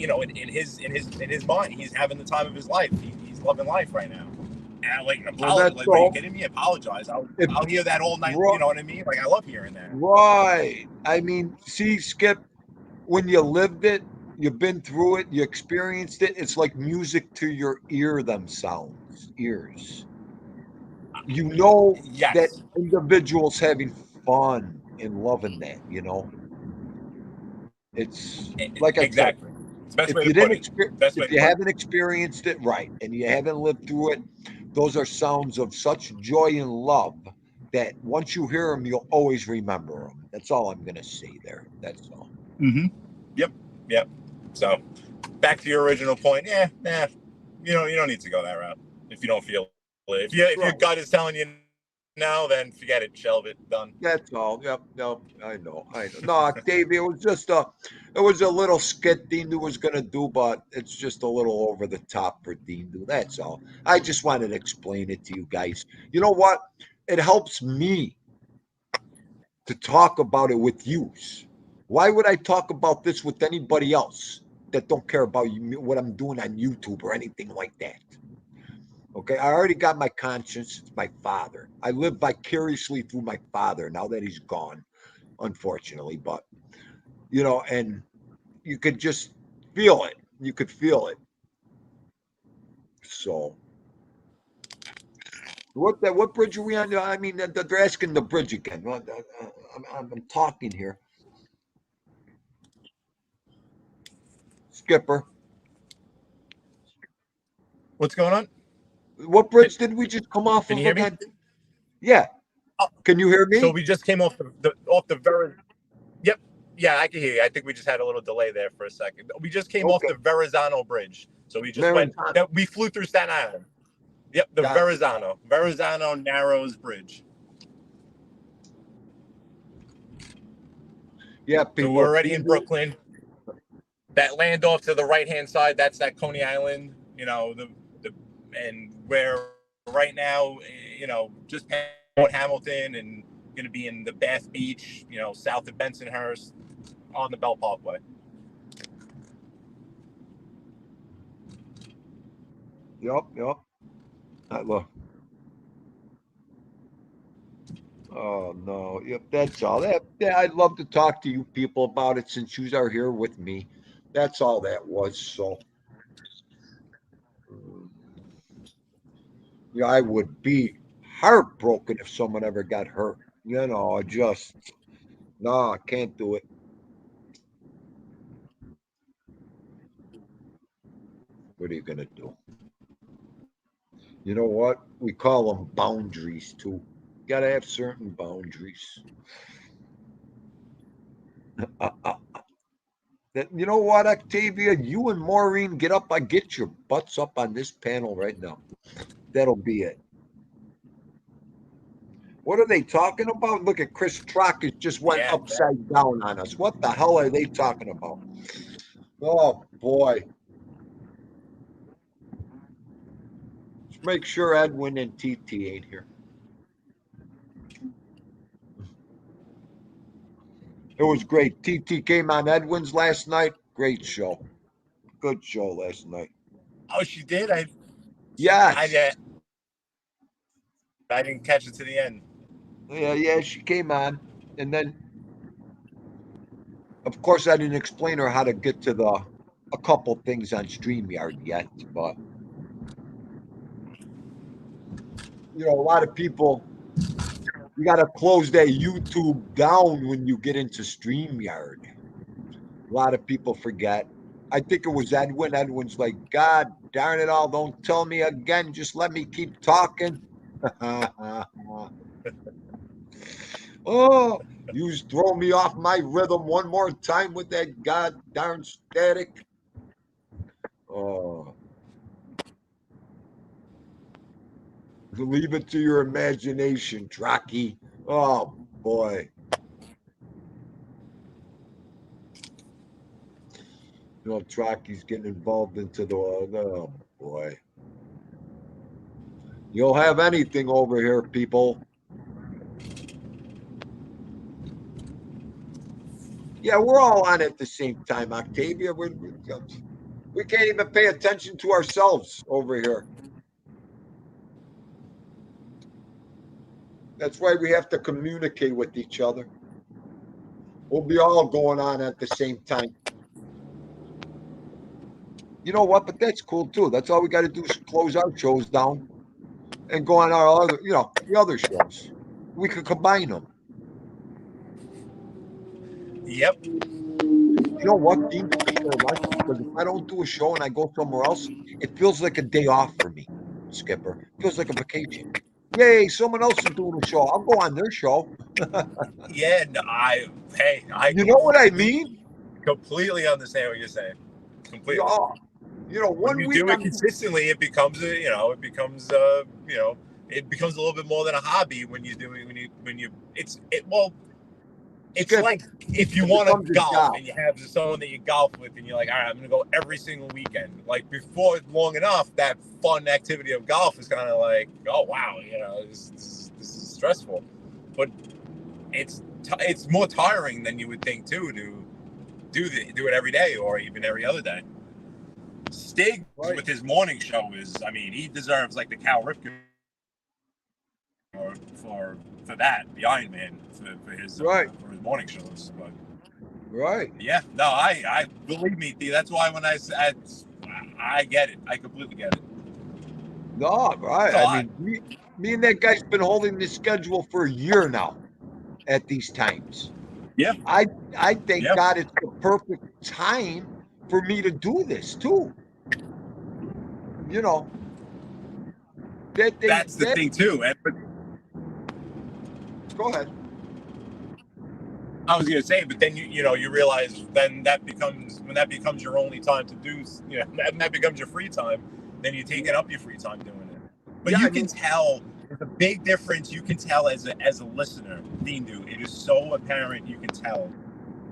his mind, he's having the time of his life. He's loving life right now. And like, apologize. Like, are you kidding me? Apologize. I'll hear that all night. You know what I mean? Like, I love hearing that. Right. I mean, see, Skip, when you lived it, you've been through it, you experienced it. It's like music to your ear. Them sounds, ears. Yes. That individuals having fun and loving that. It's like I said. If you haven't experienced it, right, and you haven't lived through it, those are sounds of such joy and love that once you hear them, you'll always remember them. That's all I'm going to say there. That's all. Mm-hmm. Yep. So, back to your original point. You don't need to go that route if you don't feel it. If your gut is telling you no, then forget it. Shelve it. Done. That's all. Yep. No, I know. No, Davey, it was just a little skit Dean was going to do, but it's just a little over the top for Dean. That's all. I just wanted to explain it to you guys. You know what? It helps me to talk about it with you. Why would I talk about this with anybody else that don't care about what I'm doing on YouTube or anything like that? Okay, I already got my conscience. It's my father. I live vicariously through my father now that he's gone, unfortunately. But, and you could just feel it. You could feel it. So, what bridge are we on? I mean, they're asking the bridge again. I'm talking here. Skipper. What's going on? What bridge did we just come off of again? Can you hear me? Yeah. Can you hear me? So we just came off the very. Yep. Yeah, I can hear you. I think we just had a little delay there for a second. We just came off the Verrazano Bridge. So we just we flew through Staten Island. Yep, the Verrazano Narrows Bridge. Yeah, people. So we're already in Brooklyn. That land off to the right-hand side, that's that Coney Island, and we're right now, just past Hamilton and going to be in the Bath Beach, south of Bensonhurst on the Bell Parkway. Yep. I love. Oh no! Yep, that's all. I'd love to talk to you people about it since you are here with me. That's all that was. So, I would be heartbroken if someone ever got hurt. Just no, I can't do it. What are you gonna do? You know what? We call them boundaries too. You gotta have certain boundaries. You know what, Octavia? You and Maureen get your butts up on this panel right now. That'll be it. What are they talking about? Look at Chris Trockett just went upside down on us. What the hell are they talking about? Oh boy. Let's make sure Edwin and TT ain't here. It was great. TT came on Edwin's last night. Great show. Good show last night. Oh, she did. Yes. I didn't catch it to the end. Yeah, she came on, and then, of course, I didn't explain her how to get to a couple things on StreamYard yet, but a lot of people, you got to close that YouTube down when you get into StreamYard. A lot of people forget. I think it was Edwin. Edwin's like, God darn it all, don't tell me again. Just let me keep talking. Oh, you throw me off my rhythm one more time with that god darn static. Oh, leave it to your imagination, Trocky. Oh boy. Trocky's getting involved into oh boy. You'll have anything over here, people. Yeah, we're all on at the same time, Octavia. We can't even pay attention to ourselves over here. That's why we have to communicate with each other. We'll be all going on at the same time. You know what? But that's cool too. That's all we got to do is close our shows down and go on our other, the other shows. We could combine them. Yep. You know what, Dean? Because if I don't do a show and I go somewhere else, it feels like a day off for me, Skipper. It feels like a vacation. Yay, someone else is doing a show. I'll go on their show. Yeah, no, I You know what I mean? Completely understand what you're saying. Completely. Yeah. When you do it consistently, it becomes it becomes a little bit more than a hobby when you do it. It's like if you want to golf and you have someone that you golf with and you're like, all right, I'm going to go every single weekend. Like before long enough, that fun activity of golf is kind of like, oh, wow, this is stressful. But it's more tiring than you would think, too, to do it every day or even every other day. Stig with his morning show he deserves like the Cal Ripken for that, the Iron Man for his morning shows. But yeah, no, I believe me, that's why when I get it, I completely get it. No, right. I mean, me and that guy's been holding this schedule for a year now at these times. Yeah. I thank God it's the perfect time for me to do this too. That's the thing too. Go ahead. I was gonna say, but then you realize then that becomes your only time to do, that becomes your free time. Then you're taking up your free time doing it. But you can tell there's a big difference. You can tell as a listener, Thindu, it is so apparent. You can tell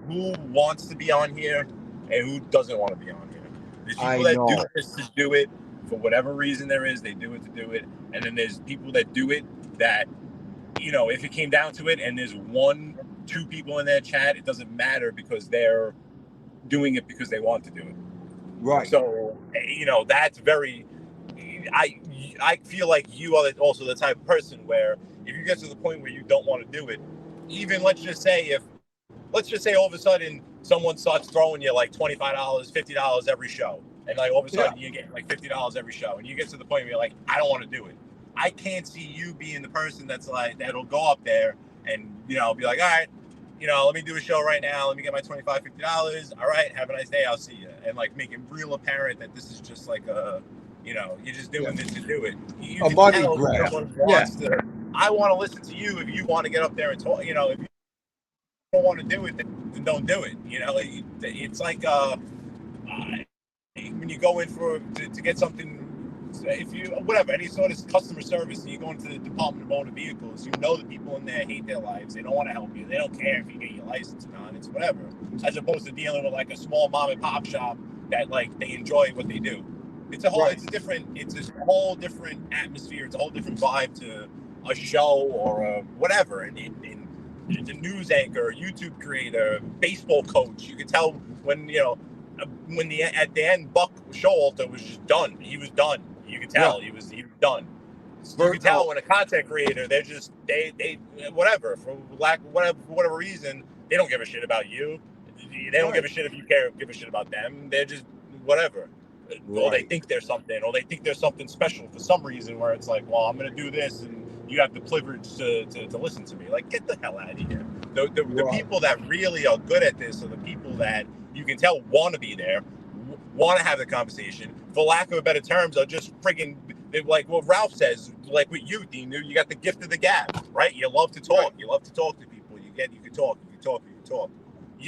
who wants to be on here and who doesn't want to be on here. There's people that do this to do it for whatever reason there is. They do it to do it, and then there's people that do it that if it came down to it, and there's 1-2 people in that chat, it doesn't matter because they're doing it because they want to do it. Right. So, that's very, I feel like you are also the type of person where if you get to the point where you don't want to do it, even let's just say all of a sudden someone starts throwing you like $25, $50 every show. And like all of a sudden you get like $50 every show and you get to the point where you're like, I don't want to do it. I can't see you being the person that's like, that'll go up there and, be like, all right, let me do a show right now. Let me get my $25, $50. All right. Have a nice day. I'll see you. And like make it real apparent that this is just like you're just doing this to do it. You a money grab. I want to listen to you if you want to get up there and talk, if you don't want to do it, then don't do it. It's like when you go in to get something, if you any sort of customer service, and you go into the Department of Motor Vehicles, the people in there hate their lives. They don't want to help you. They don't care if you get your license or not. It's whatever. As opposed to dealing with like a small mom and pop shop that like they enjoy what they do. It's a whole different atmosphere. It's a whole different vibe to a show or whatever. And the news anchor, YouTube creator, baseball coach, you can tell when when at the end, Buck Showalter was just done. He was done. You could tell he was done. You could tell when a content creator, they're just they whatever, for whatever reason, they don't give a shit about you. They don't give a shit if you give a shit about them. They're just whatever. Or they think there's something, or they think there's something special for some reason, where it's like, well, I'm gonna do this, and you have the privilege to listen to me. Like, get the hell out of here. The people that really are good at this are the people that you can tell want to be there, want to have the conversation. For lack of a better terms, are just friggin' like what Ralph says. Like with you, Dean, you got the gift of the gab, right? You love to talk. You love to talk to people. You can talk.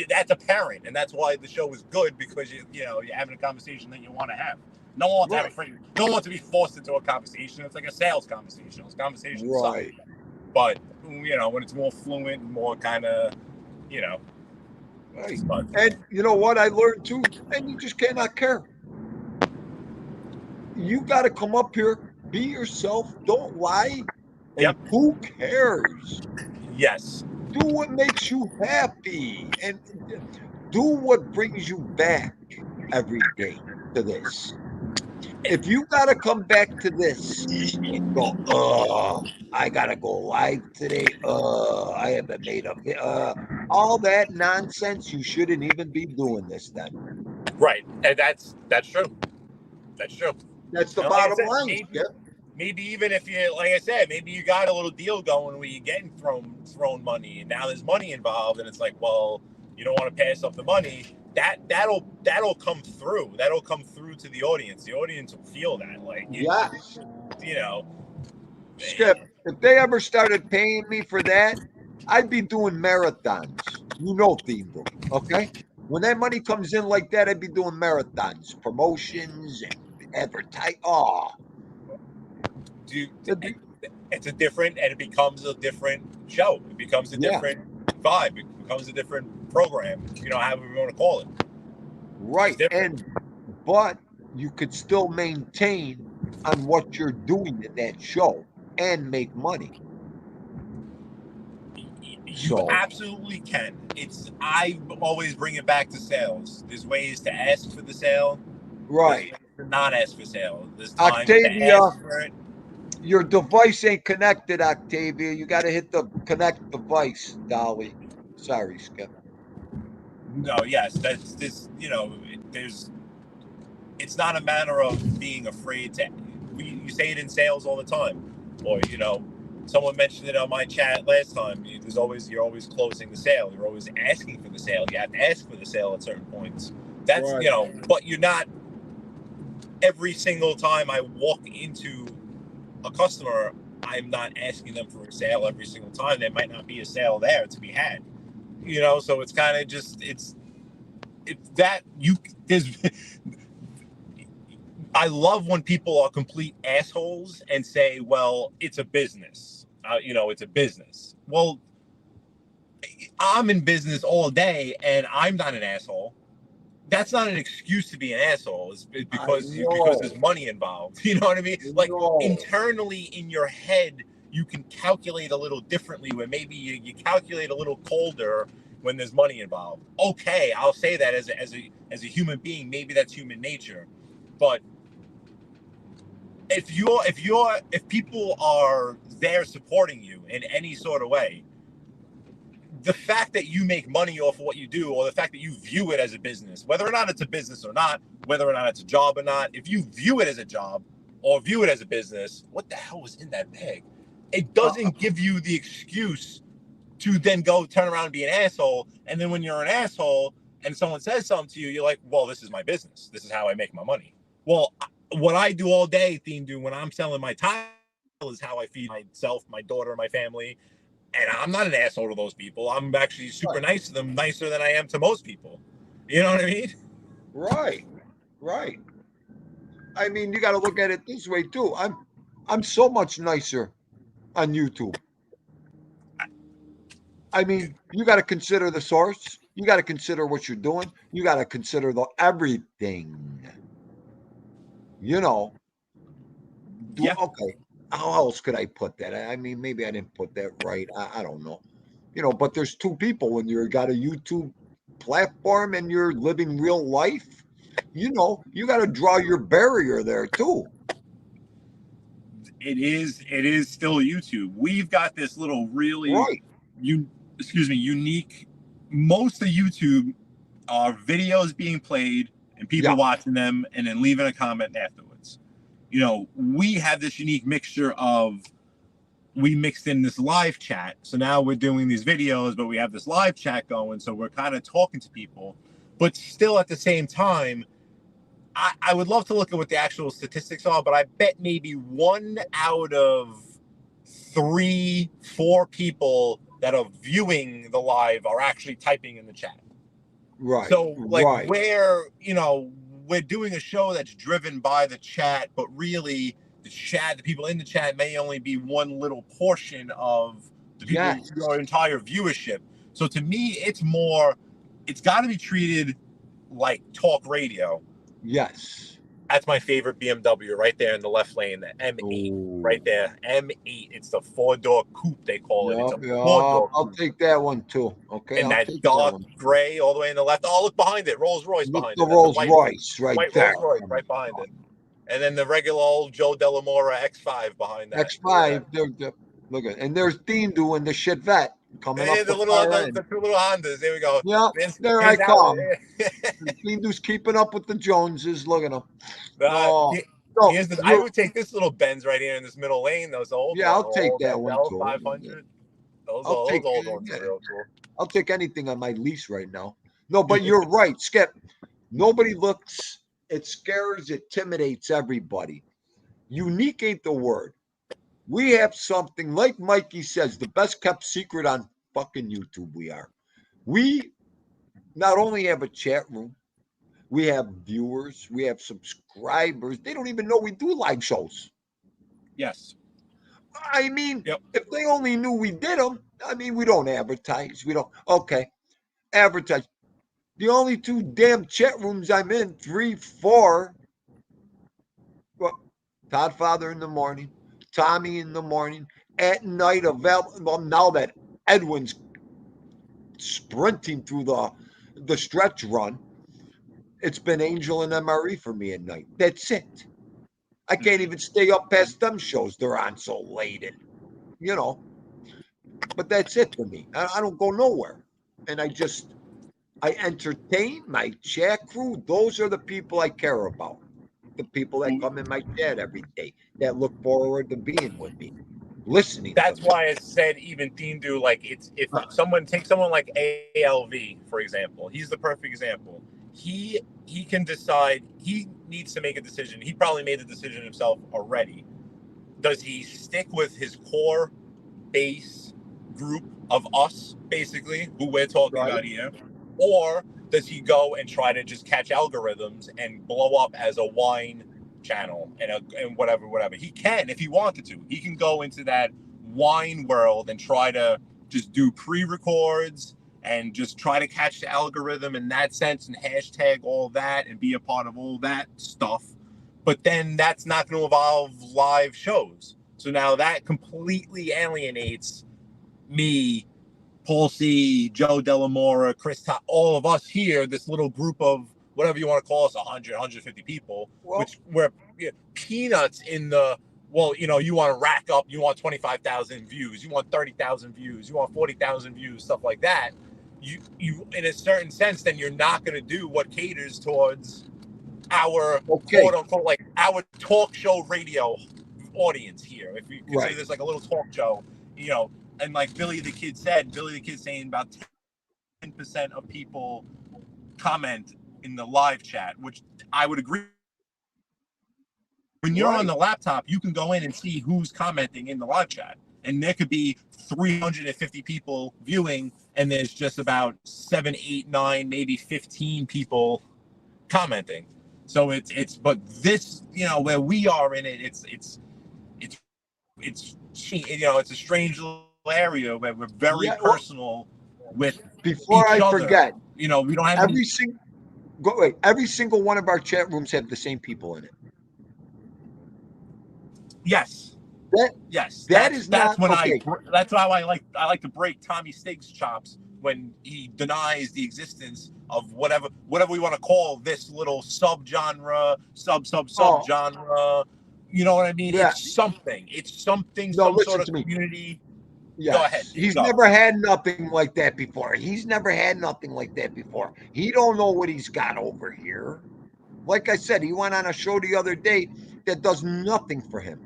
That's apparent, and that's why the show is good, because you're having a conversation that you want to have. No one wants to have no one wants to be forced into a conversation. It's like a sales conversation. It's conversation, right? But when it's more fluent, more kind of, Right. And you know what I learned too? And you just cannot care. You got to come up here, be yourself, don't lie, and who cares? Yes. Do what makes you happy, and do what brings you back every day to this. If you got to come back to this and go, I got to go live today, I haven't made all that nonsense, you shouldn't even be doing this then. Right. And that's true. That's true. That's the bottom line. Maybe even if you, like I said, maybe you got a little deal going where you're getting thrown money, and now there's money involved, and it's like, well, you don't want to pass up the money. That'll come through. That'll come through to the audience. The audience will feel that. Like, Skip, if they ever started paying me for that, I'd be doing marathons. Theme room. Okay? When that money comes in like that, I'd be doing marathons, promotions, and advertise. It's a different, and it becomes a different show. It becomes a different vibe. It becomes a different program. However you want to call it. Right. But you could still maintain on what you're doing in that show and make money. You absolutely can. I always bring it back to sales. There's ways to ask for the sale. Right. There's ways to not ask for sale. There's time Octavia, to ask for it. Your device ain't connected, Octavia. You got to hit the connect device, Dolly. Sorry, Skip. No, yes, that's this. It's not a matter of being afraid to. You say it in sales all the time, or someone mentioned it on my chat last time. You're always closing the sale. You're always asking for the sale. You have to ask for the sale at certain points. That's but you're not. Every single time I walk into a customer, I'm not asking them for a sale every single time. There might not be a sale there to be had, so it's kind of just, I love when people are complete assholes and say, well, it's a business, it's a business. Well, I'm in business all day and I'm not an asshole. That's not an excuse to be an asshole. It's because there's money involved. You know what I mean? Like internally in your head, you can calculate a little differently, where maybe you calculate a little colder when there's money involved. Okay, I'll say that as a human being, maybe that's human nature. But if people are there supporting you in any sort of way, the fact that you make money off of what you do, or the fact that you view it as a business, whether or not it's a business or not, whether or not it's a job or not, if you view it as a job or view it as a business, what the hell was in that bag? It doesn't give you the excuse to then go turn around and be an asshole. And then when you're an asshole and someone says something to you, you're like, well, this is my business. This is how I make my money. Well, what I do all day, when I'm selling my tile, is how I feed myself, my daughter, my family. And I'm not an asshole to those people. I'm actually super nice to them, nicer than I am to most people. You know what I mean? Right. I mean, you got to look at it this way too. I'm so much nicer on YouTube. I mean, you got to consider the source. You got to consider what you're doing. You got to consider everything. Okay. How else could I put that? I mean, maybe I didn't put that right. I don't know. But there's two people when you got a YouTube platform and you're living real life, you know, you got to draw your barrier there too. It is still YouTube. We've got this little really Right. unique. Most of YouTube are videos being played and people watching them and then leaving a comment afterwards. You know, we have this unique mixture of, we mixed in this live chat. So now we're doing these videos, but we have this live chat going. So we're kind of talking to people, but still at the same time, I would love to look at what the actual statistics are, but I bet maybe 1 out of 3, 4 people that are viewing the live are actually typing in the chat. Right. So like where, you know, we're doing a show that's driven by the chat, but really the people in the chat may only be one little portion of the people, your entire viewership. So to me, it's got to be treated like talk radio. Yes. That's my favorite BMW right there in the left lane, the M8. Right there, M8. It's the 4-door coupe, they call it. It's a 4-door coupe. I'll take that one too. Okay. And that dark gray all the way in the left. Oh, look behind it. Rolls Royce behind it. The Rolls Royce right there. Rolls Royce right behind it. And then the regular old Joe Delamora X5 behind that. X5. Look at, and there's Dean doing the Chevette coming up. The 2 little Hondas. There we go. Yeah, there I come. Dean's keeping up with the Joneses. Look at him. I would take this little Benz right here in this middle lane. Those old. Yeah, I'll take that one too. 500. Those old ones are real cool. I'll take anything on my lease right now. No, but you're right, Skip. Nobody looks. It scares, it intimidates everybody. Unique ain't the word. We have something, like Mikey says, the best kept secret on fucking YouTube we are. We not only have a chat room, we have viewers, we have subscribers. They don't even know we do live shows. Yes. I mean, if they only knew we did them, I mean, we don't advertise. We don't, advertise. The only 2 damn chat rooms I'm in, 3, 4, well, Todd Father in the morning, Tommy in the morning, at night, now that Edwin's sprinting through the stretch run, it's been Angel and MRE for me at night. That's it. I can't even stay up past them shows. They're on so late, and you know. But that's it for me. I don't go nowhere, and I entertain my chat crew. Those are the people I care about. The people that come in my chat every day that look forward to being with me, listening. That's why I said even Thindu, like if someone takes someone like ALV, for example, he's the perfect example. He can decide. He needs to make a decision. He probably made the decision himself already. Does he stick with his core base group of us, basically, who we're talking about here? Or does he go and try to just catch algorithms and blow up as a wine channel and whatever? He can, if he wanted to. He can go into that wine world and try to just do pre-records and just try to catch the algorithm in that sense and hashtag all that and be a part of all that stuff. But then that's not going to evolve live shows. So now that completely alienates me, Paul C., Joe Delamora, Chris Todd, all of us here, this little group of whatever you want to call us, 100, 150 people, which we're peanuts in the, well, you know, you want to rack up, you want 25,000 views, you want 30,000 views, you want 40,000 views, stuff like that. You in a certain sense, then you're not going to do what caters towards our quote unquote, like our talk show radio audience here. If you consider this like a little talk show, you know, and like Billy the Kid saying about 10% of people comment in the live chat, which I would agree. When you're on the laptop, you can go in and see who's commenting in the live chat. And there could be 350 people viewing, and there's just about 7, 8, 9, maybe 15 people commenting. So but this, you know, where we are in it, it's you know, it's a strange little area where we're very personal with before each I other. Forget, you know, we don't have every single one of our chat rooms have the same people in it. Yes. That's how I like to break Tommy Stig's chops when he denies the existence of whatever we want to call this little subgenre, subgenre. You know what I mean? Yeah. It's something. It's something. No, Some listen sort of to me. community. Yes. Go ahead. He's Go. never had nothing like that before. He's never had nothing like that before. He don't know what he's got over here. Like I said, he went on a show the other day that does nothing for him.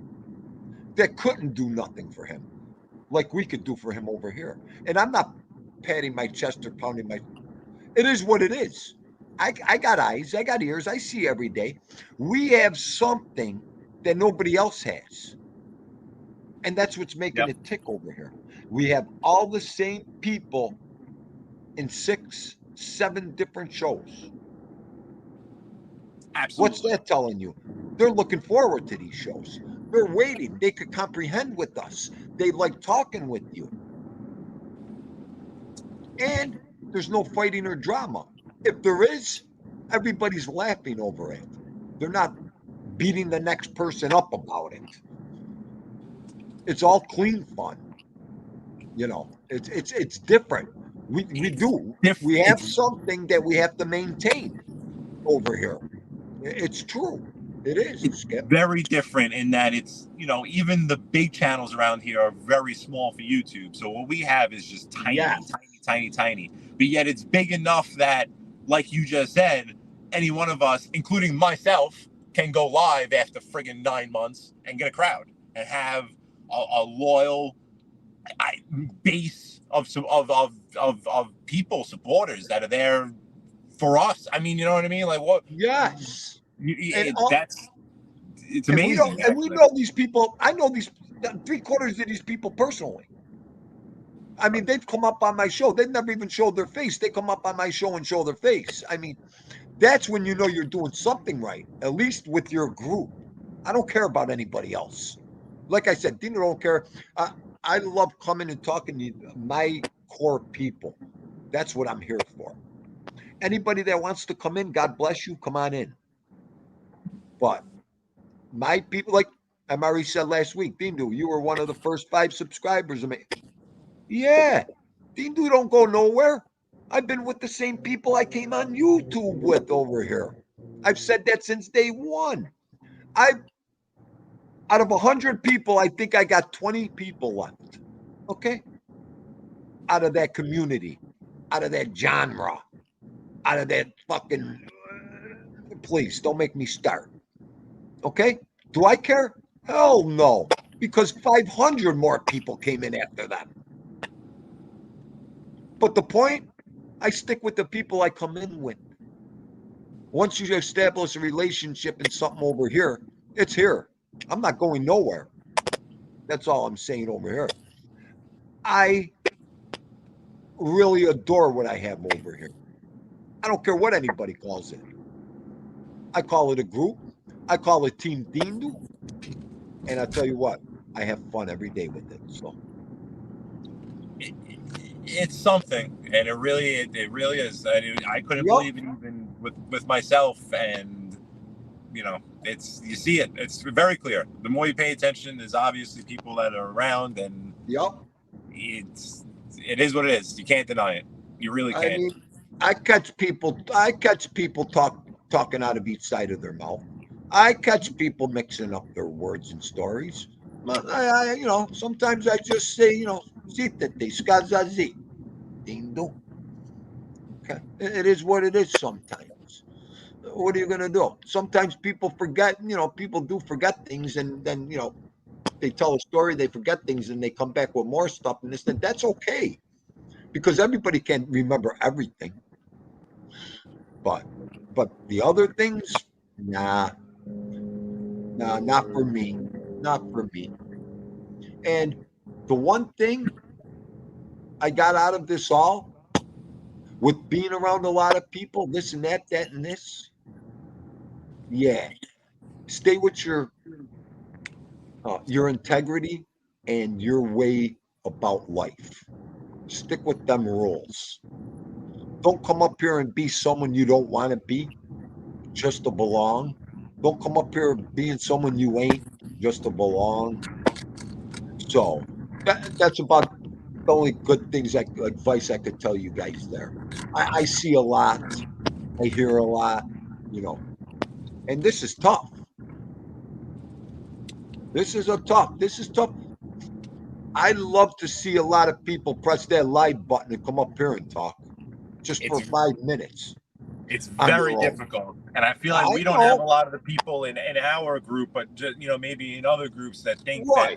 That couldn't do nothing for him, like we could do for him over here. And I'm not patting my chest or pounding my. It is what it is. I got eyes, I got ears, I see every day. We have something that nobody else has. And that's what's making it tick over here. We have all the same people in 6, 7 different shows. Absolutely. What's that telling you? They're looking forward to these shows. They're waiting. They could comprehend with us. They like talking with you. And there's no fighting or drama. If there is, everybody's laughing over it. They're not beating the next person up about it. It's all clean fun. You know, it's different. We do. We have something that we have to maintain over here. It's true. It is. It's Skip. very different in that it's, you know, even the big channels around here are very small for YouTube. So what we have is just tiny, tiny. But yet it's big enough that, like you just said, any one of us, including myself, can go live after friggin' 9 months and get a crowd and have a loyal base of people, supporters that are there for us. I mean, you know what I mean? Like what? Yes. It's amazing. And we know these people. I know these 3/4 of these people personally. I mean, they've come up on my show. They've never even showed their face. They come up on my show and show their face. I mean, that's when you know you're doing something right, at least with your group. I don't care about anybody else. Like I said, Dino don't care. I love coming and talking to my core people. That's what I'm here for. Anybody that wants to come in, God bless you, come on in. But my people, like I already said last week, Dino, you were one of the first 5 subscribers of me. Yeah, Dino don't go nowhere. I've been with the same people I came on YouTube with over here. I've said that since day one. Out of 100 people, I think I got 20 people left. Okay? Out of that community, out of that genre, out of that fucking. Please don't make me start. Okay? Do I care? Hell no. Because 500 more people came in after them. But the point, I stick with the people I come in with. Once you establish a relationship and something over here, it's here. I'm not going nowhere. That's all I'm saying over here. I really adore what I have over here. I don't care what anybody calls it. I call it a group. I call it Team Dindu. And I tell you what, I have fun every day with it. So it's something, and it really is. I couldn't believe it even with myself, and you know, you see it. It's very clear. The more you pay attention, there's obviously people that are around, and it is what it is. You can't deny it. You really can't. I mean, I catch people talking out of each side of their mouth. I catch people mixing up their words and stories. I you know, sometimes I just say, you know, zitete, skazazi, dindo. Okay, it is what it is. Sometimes, what are you gonna do? Sometimes people forget. You know, people do forget things, and then you know, they tell a story, they forget things, and they come back with more stuff, and that's okay, because everybody can't remember everything. But the other things, nah, not for me. Not for me. And the one thing I got out of this all, with being around a lot of people, this and that, and this, yeah, stay with your integrity and your way about life. Stick with them rules. Don't come up here and be someone you don't want to be just to belong. Don't come up here being someone you ain't just to belong. So that's about the only good things, advice I could tell you guys there. I see a lot. I hear a lot, and this is tough. This is tough. I love to see a lot of people press that live button and come up here and talk just for It's 5 minutes it's on their very own. difficult, and I feel like I we don't have a know. lot of the people in our group, but just, maybe in other groups that think Right.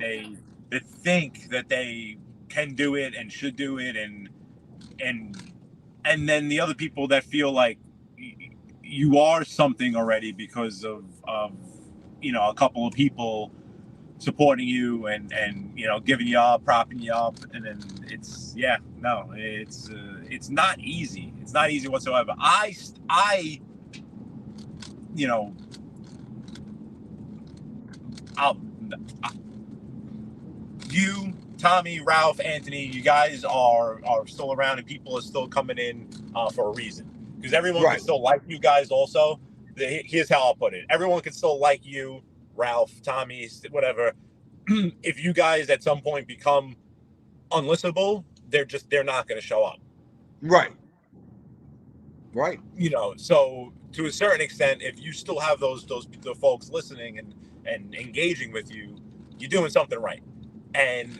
that they can do it and should do it, and then the other people that feel like you are something already because of a couple of people supporting you and giving you up, propping you up, and then it's not easy. It's not easy whatsoever. I'll, you, Tommy, Ralph, Anthony, you guys are still around, and people are still coming in for a reason, because everyone Right. can still like you guys also. Here's how I'll put it: everyone can still like you, Ralph, Tommy, whatever. If you guys at some point become unlistenable, they're not going to show up. Right. So to a certain extent, if you still have those the folks listening and engaging with you, you're doing something right. And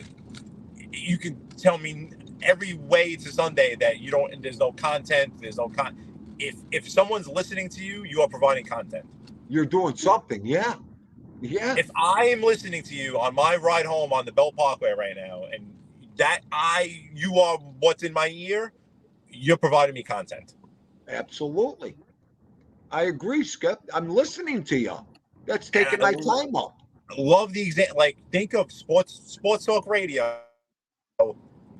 you can tell me every way to Sunday that there's no content, if someone's listening to you, you are providing content. You're doing something. Yeah. If I am listening to you on my ride home on the Belt Parkway right now, and you are what's in my ear, you're providing me content. Absolutely. I agree, Skip. I'm listening to you. That's taking my time up. Love the example. Like, think of sports talk radio.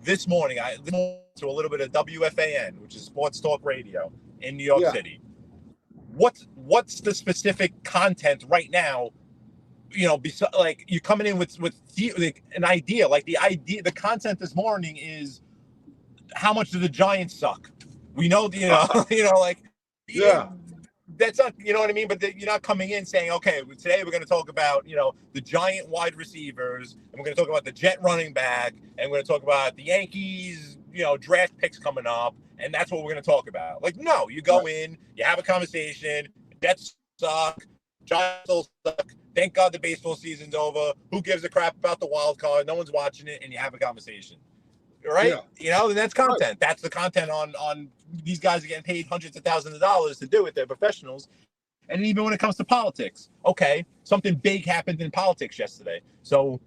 This morning, I listened to a little bit of WFAN, which is sports talk radio in New York City. What's the specific content right now? Like, you're coming in with like an idea. Like, the content this morning is, how much do the Giants suck? We know, like, that's not, you know what I mean? But you're not coming in saying, okay, today we're going to talk about, the Giant wide receivers, and we're going to talk about the Jet running back, and we're going to talk about the Yankees, draft picks coming up, and that's what we're going to talk about. Like, no, you go in, you have a conversation, Jets suck, Giants still suck, thank God the baseball season's over, who gives a crap about the wild card, no one's watching it, and you have a conversation. Right? And that's content. Right. That's the content on these guys are getting paid hundreds of thousands of dollars to do it. They're professionals. And even when it comes to politics, okay, something big happened in politics yesterday. So,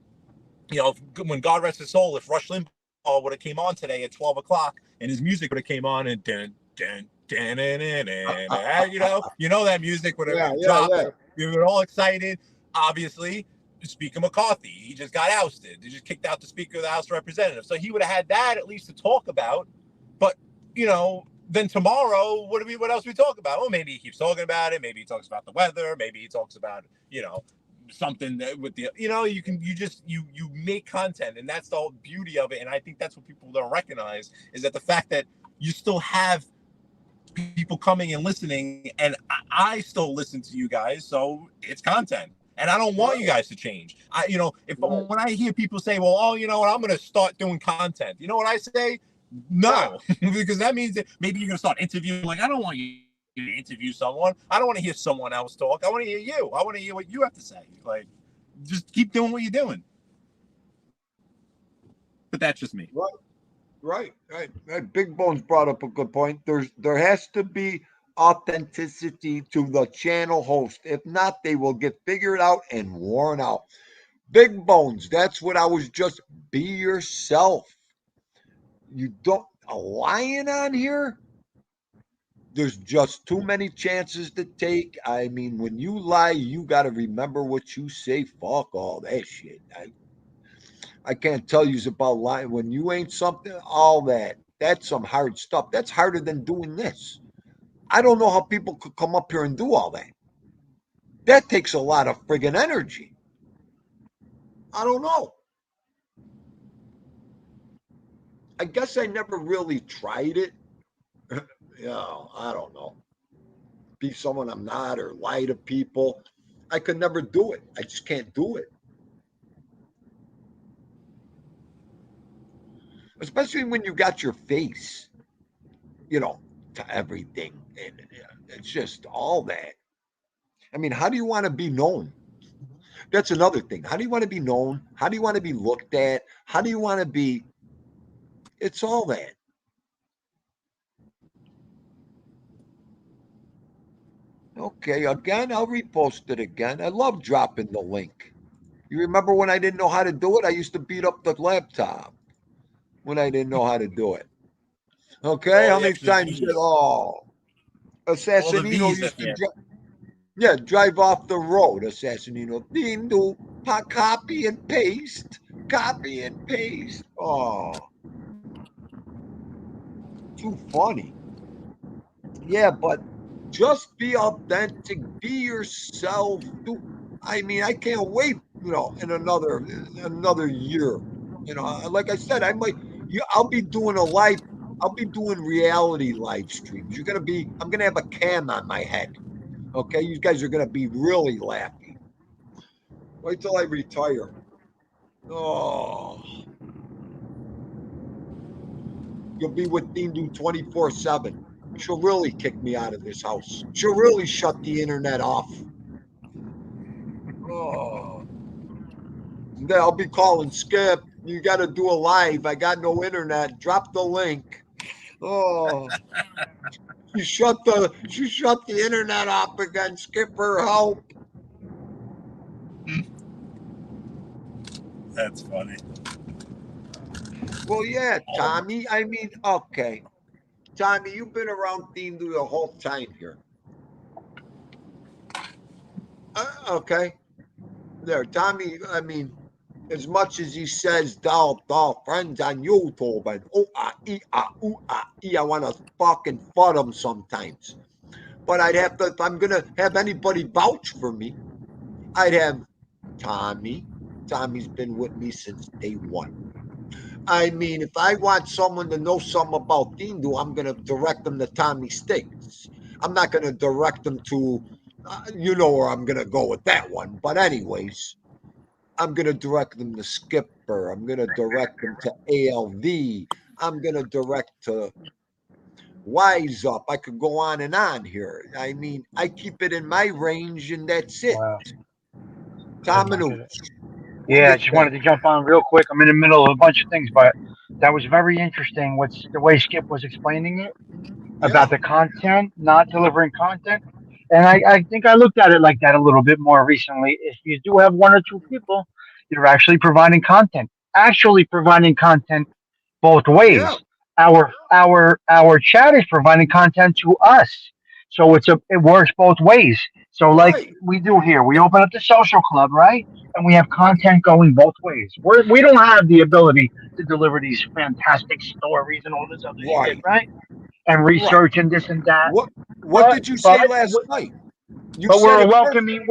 when God rest his soul, if Rush Limbaugh would have came on today at 12 o'clock and his music would have came on and that music would have dropped. Yeah. We were all excited, obviously. Speaker McCarthy, he just got ousted. They just kicked out the Speaker of the House of Representatives. So he would have had that at least to talk about. But, then tomorrow, what else we talk about? Well, maybe he keeps talking about it. Maybe he talks about the weather. Maybe he talks about, something that with the, you make content, and that's the whole beauty of it. And I think that's what people don't recognize, is that the fact that you still have people coming and listening, and I still listen to you guys. So it's content. And I don't want you guys to change. When I hear people say, well, I'm going to start doing content. You know what I say? No, because that means that maybe you're going to start interviewing. Like, I don't want you to interview someone. I don't want to hear someone else talk. I want to hear you. I want to hear what you have to say. Like, just keep doing what you're doing. But that's just me. Right. Big Bones brought up a good point. There has to be authenticity to the channel host. If not, they will get figured out and worn out. Big Bones, that's what I was just. Be yourself. You don't a lion on here. There's just too many chances to take. I mean, when you lie, you got to remember what you say. Fuck all that shit. I can't tell you about lying. When you ain't something, all that. That's some hard stuff. That's harder than doing this. I don't know how people could come up here and do all that. That takes a lot of friggin' energy. I don't know. I guess I never really tried it. I don't know. Be someone I'm not or lie to people. I could never do it. I just can't do it. especially when you got your face, to everything. And it's just all that. I mean, how do you want to be known? That's another thing. How do you want to be known? How do you want to be looked at? How do you want to be? It's all that. Okay, again, I'll repost it again. I love dropping the link. You remember when I didn't know how to do it? I used to beat up the laptop when I didn't know how to do it. Okay, All how the many extra times did V's. All the Assassinino V's used at to the end. drive off the road, Assassinino. Dindo, copy and paste. Copy and paste. Oh, too funny. Yeah, but just be authentic, be yourself. I mean, I can't wait, in another year. Like I said, I'll be doing I'll be doing reality live streams. I'm gonna have a cam on my head. Okay, you guys are gonna be really laughing. Wait till I retire. Oh, you'll be with Dindu 24/7. She'll really kick me out of this house. She'll really shut the internet off. Oh, then I'll be calling Skip. You got to do a live. I got no internet. Drop the link. Oh, she shut the internet off again. Skipper, help! That's funny. Well, yeah, Tommy. I mean, okay, Tommy, you've been around Dindu the whole time here. Okay, there, Tommy. I mean, as much as he says, "Doll, friends on YouTube," and I want to fucking fuck him sometimes. But I'd have to, if I'm gonna have anybody vouch for me, I'd have Tommy. Tommy's been with me since day one. I mean, if I want someone to know something about Dindu, I'm gonna direct them to Tommy Sticks. I'm not gonna direct them to, you know where I'm gonna go with that one. But anyways, I'm going to direct them to Skipper. I'm going to direct them to ALV. I'm going to direct to Wise Up. I could go on and on here. I mean, I keep it in my range and that's it. Wow. Domino. Yeah, I just wanted to jump on real quick. I'm in the middle of a bunch of things, but that was very interesting. What's the way Skip was explaining it about the content, not delivering content. And I think I looked at it like that a little bit more recently. If you do have one or two people, you're actually providing content. Actually providing content both ways. Yeah. Our chat is providing content to us. So it works both ways. So like we do here, we open up the social club, right? And we have content going both ways. We don't have the ability to deliver these fantastic stories and all this other shit, right? And research and this and that. What did you say last night? But we're a welcoming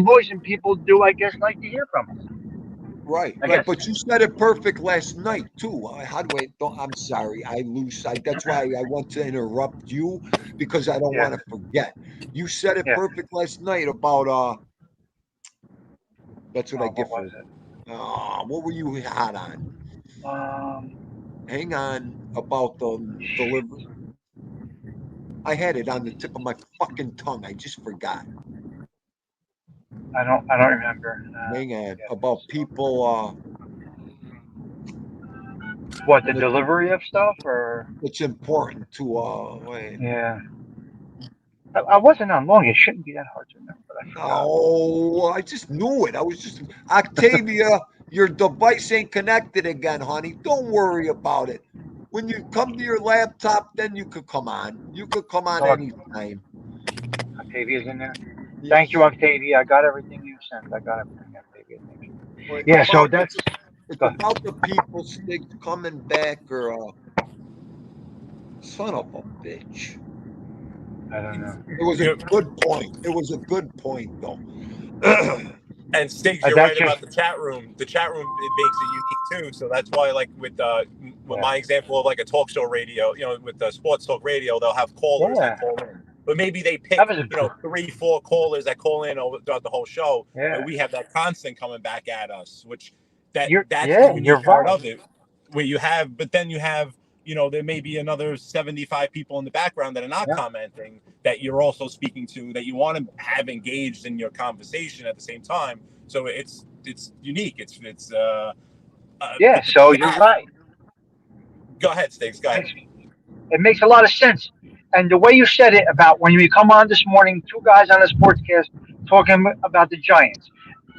voice, and people do, I guess, like to hear from us. Right. But you said it perfect last night too. I'm sorry. That's why I want to interrupt you because I don't want to forget. You said it perfect last night about That's what I get for it. What were you hot on? Hang on about the delivery. I had it on the tip of my fucking tongue. I just forgot. I don't remember. Hang on about people. What, the delivery of stuff, or it's important to wait. Yeah. I wasn't on long. It shouldn't be that hard to remember. But I forgot. Oh, I just knew it. I was just Octavia. Your device ain't connected again, honey. Don't worry about it. When you come to your laptop, then you could come on. You could come on anytime. Octavia's in there. Yes. Thank you, Octavia. I got everything you sent. I got everything, Octavia. Thank you. Well, yeah, so that's it's about the people stick coming back or son of a bitch. I don't know. It was a good point. It was a good point, though. And Stiggs, you're right about the chat room. The chat room, it makes it unique too. So that's why, like with my example of like a talk show radio, with the sports talk radio, they'll have callers that call in. But maybe they pick, 3-4 callers that call in throughout the whole show, and we have that constant coming back at us, which that's the unique part of it. where you have, but then you have, there may be another 75 people in the background that are not commenting that you're also speaking to, that you want to have engaged in your conversation at the same time. So it's unique. So you're right. Go ahead, Stiggs. Go ahead. It makes a lot of sense. And the way you said it about when we come on this morning, two guys on a sportscast talking about the Giants.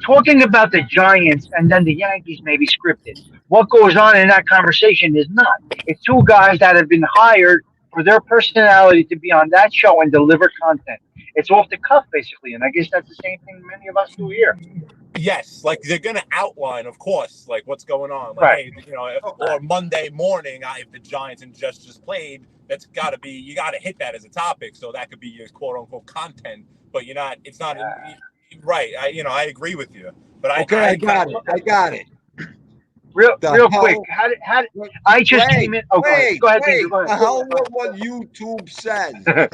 Talking about the Giants and then the Yankees may be scripted. What goes on in that conversation is not. It's two guys that have been hired for their personality to be on that show and deliver content. It's off the cuff, basically. And I guess that's the same thing many of us do here. Yes, like they're going to outline, of course, like what's going on. Like, right. Hey, or Monday morning, if the Giants and just played, that's got to be, you got to hit that as a topic. So that could be your quote unquote content, but it's not right. I agree with you, but I got it. Real quick, how did I just came in? Okay, go ahead. Go ahead. The hell with what YouTube says. Go ahead.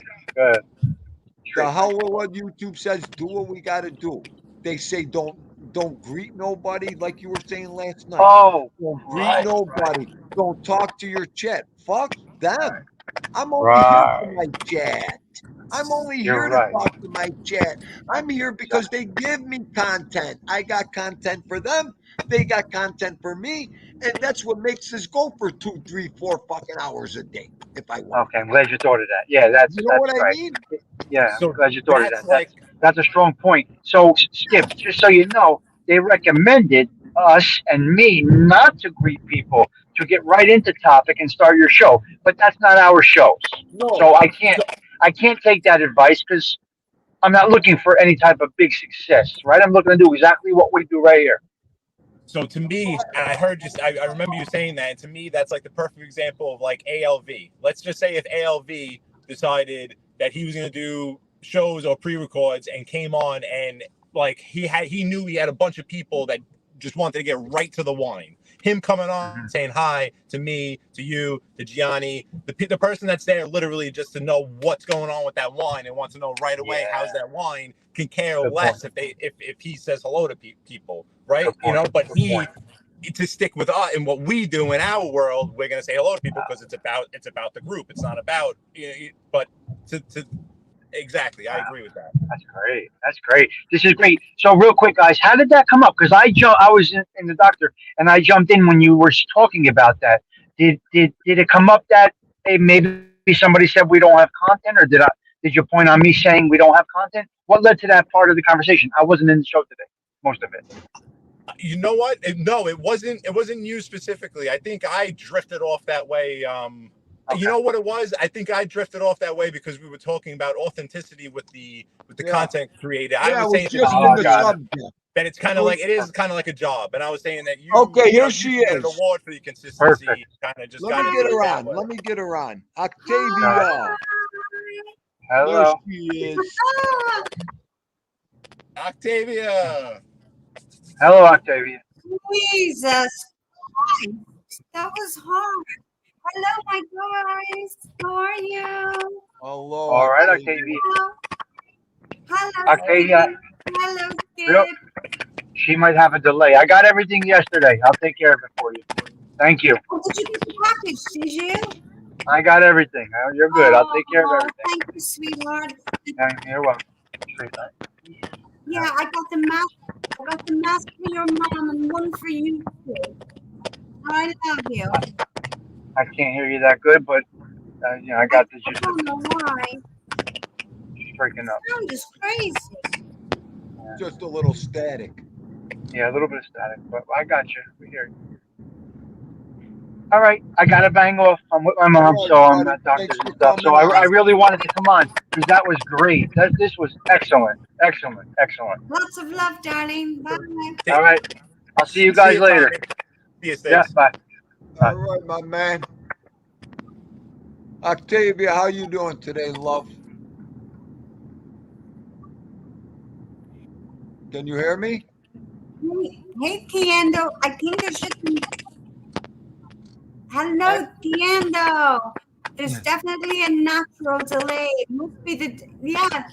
The hell with what YouTube says. Do what we got to do. They say don't greet nobody, like you were saying last night. Oh, don't greet nobody. Right. Don't talk to your chat. Fuck them. I'm only here for my chat. I'm only here to talk to my chat. I'm here because they give me content. I got content for them. They got content for me. And that's what makes this go for 2, 3, 4 fucking hours a day. If I want. Okay, I'm glad you thought of that. Yeah, that's what right. I mean? Yeah, so I'm glad you thought of that. That's a strong point. So, Skip, just so you know, they recommended us and me not to greet people, to get right into topic and start your show. But that's not our shows. No. So I can't take that advice because I'm not looking for any type of big success, right? I'm looking to do exactly what we do right here. So to me, and I heard I remember you saying that, and to me, that's like the perfect example of like ALV. Let's just say if ALV decided that he was going to do shows or pre-records and came on and like he knew he had a bunch of people that just wanted to get right to the wine. Him coming on saying hi to me, to you, to Gianni, the person that's there literally just to know what's going on with that wine and wants to know right away how's that wine, can care less if he says hello to people, right? But to stick with us and what we do in our world, we're gonna say hello to people because it's about the group. It's not about but to exactly. I agree with that. That's great. This is great. So real quick, guys, how did that come up? Because I was in the doctor and I jumped in when you were talking about that. Did it come up that maybe somebody said we don't have content, or did you point on me saying we don't have content? What led to that part of the conversation? I wasn't in the show today, most of it. You know what? No, it wasn't you specifically. I think I drifted off that way. You know what it was? I think I drifted off that way because we were talking about authenticity with the content creator. I was saying that it's kind of like it is kind of like a job, and I was saying that here she is. An award for your consistency. Kind of just Let me get her on. Octavia. Hello. There she is. Octavia. Hello, Octavia. Jesus, that was hard. Hello, my guys. How are you? Hello. All right, Octavia. Hello. Octavia. Hello, Skip. She might have a delay. I got everything yesterday. I'll take care of it for you. Thank you. Oh, did you get the package? Did you? I got everything. You're good. I'll take care of everything. Thank you, sweetheart. You're welcome. Yeah, I got the mask. I got the mask for your mom and one for you too. I love you. I can't hear you that good, but I got the gist. I don't know why. She's freaking up. Sound is crazy. Yeah. Just a little static. Yeah, a little bit of static, but I got you. We hear you. All right, I got to bang off. I'm with my mom, so I'm at doctors and stuff. So I really wanted to come on because that was great. This was excellent. Lots of love, darling. Bye. All right, I'll see you guys later. See you, yeah, bye. All right, my man. Octavia, how you doing today, love? Can you hear me? Hey, Tiendo. I think there's just... Hello, Tiendo. There's definitely a natural delay. It must be the... Yeah.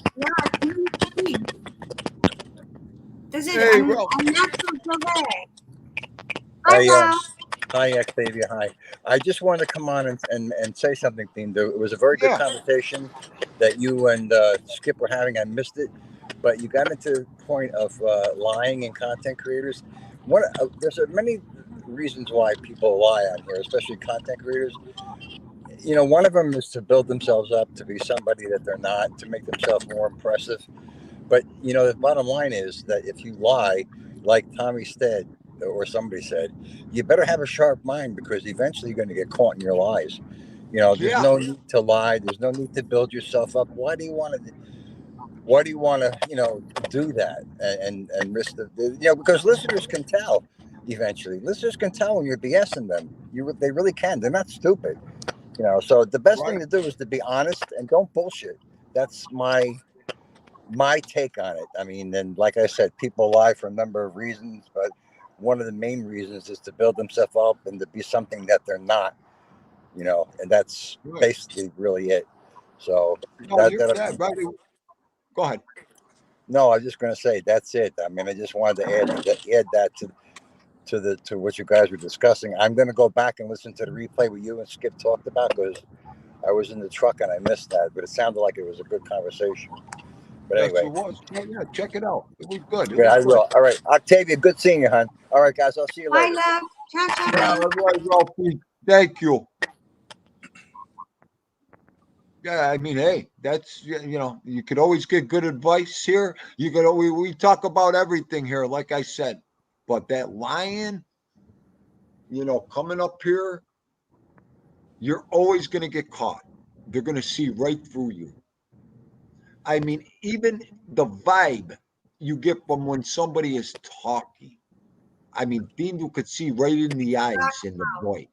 There's a natural delay. Hi, Octavia. Hi. I just wanted to come on and say something, Theme. It was a very good conversation that you and Skip were having. I missed it, but you got into the point of lying in content creators. There's many reasons why people lie on here, especially content creators. One of them is to build themselves up to be somebody that they're not, to make themselves more impressive. But the bottom line is that if you lie, like Tommy said, or somebody said, you better have a sharp mind, because eventually you're going to get caught in your lies. There's no need to lie. There's no need to build yourself up. Why do you want to? Why do you want to? Do that and risk because listeners can tell. Eventually, listeners can tell when you're BSing them. They really can. They're not stupid. So the best thing to do is to be honest and don't bullshit. That's my take on it. I mean, and like I said, people lie for a number of reasons, but one of the main reasons is to build themselves up and to be something that they're not, and that's basically really it. So Go ahead. No, I was just going to say that's it. I mean, I just wanted to add that to what you guys were discussing. I'm going to go back and listen to the replay what you and Skip talked about, because I was in the truck and I missed that, but it sounded like it was a good conversation. But anyway. Yes, it was. Yeah, check it out. It was good. I will. All right. Octavia, good seeing you, hon. All right, guys. I'll see you later. Bye, love. Ciao, ciao. Yeah, Ralphie. Thank you. Yeah, I mean, hey, that's, you could always get good advice here. You could always, we talk about everything here, like I said. But that lying, coming up here, you're always going to get caught. They're going to see right through you. I mean, even the vibe you get from when somebody is talking. I mean, Dindu could see right in the eyes in the voice.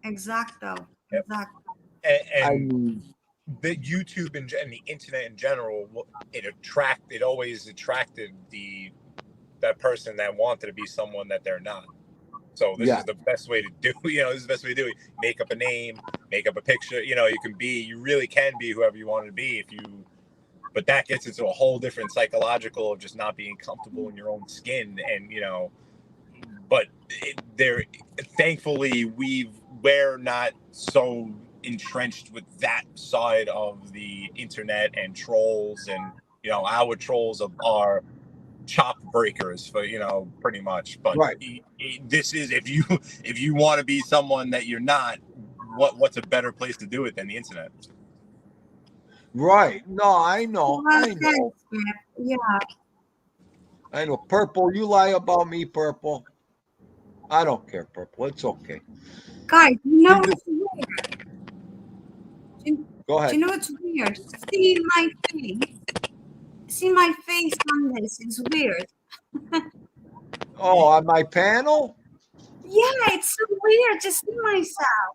Exacto. Exacto. And I mean, the YouTube and the internet in general, it always attracted that person that wanted to be someone that they're not. So this is the best way to do. This is the best way to do it. Make up a name, make up a picture. You really can be whoever you want to be but that gets into a whole different psychological of just not being comfortable in your own skin, and but thankfully we're not so entrenched with that side of the internet and trolls, and our trolls are chop breakers for pretty much. But this is if you want to be someone that you're not, what's a better place to do it than the internet? Right. No, I know. Yeah. I know. Purple, you lie about me, Purple. I don't care, Purple. It's okay. Guys, what's weird? Go ahead. Do you know what's weird? See my face on this is weird. Oh, on my panel? Yeah, it's so weird to see myself.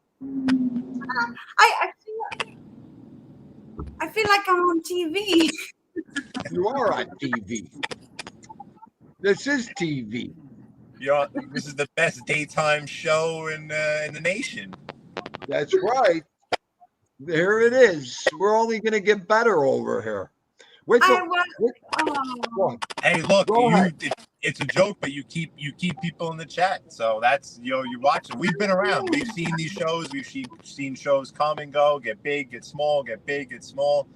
I feel like I'm on TV. You are on TV. This is TV. This is the best daytime show in the nation. That's right. There it is. We're only going to get better over here. Hey, look, it's a joke, but you keep people in the chat, so that's you watch it. We've been around. We've seen these shows. We've seen shows come and go, get big, get small, get big, get small.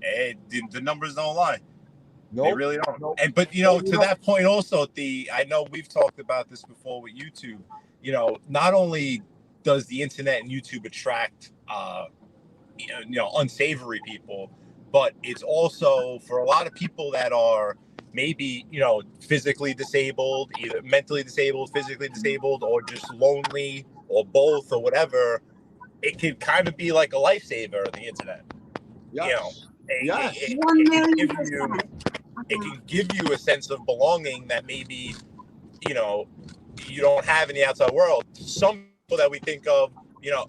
And the numbers don't lie. Nope. They really don't. Nope. And but to that point also, I know we've talked about this before with YouTube. Not only does the internet and YouTube attract unsavory people, but it's also for a lot of people that are maybe physically disabled, either mentally disabled, physically disabled, or just lonely, or both, or whatever. It can kind of be like a lifesaver on the internet. Yes. It can give you a sense of belonging that maybe you don't have in the outside world. Some people that we think of,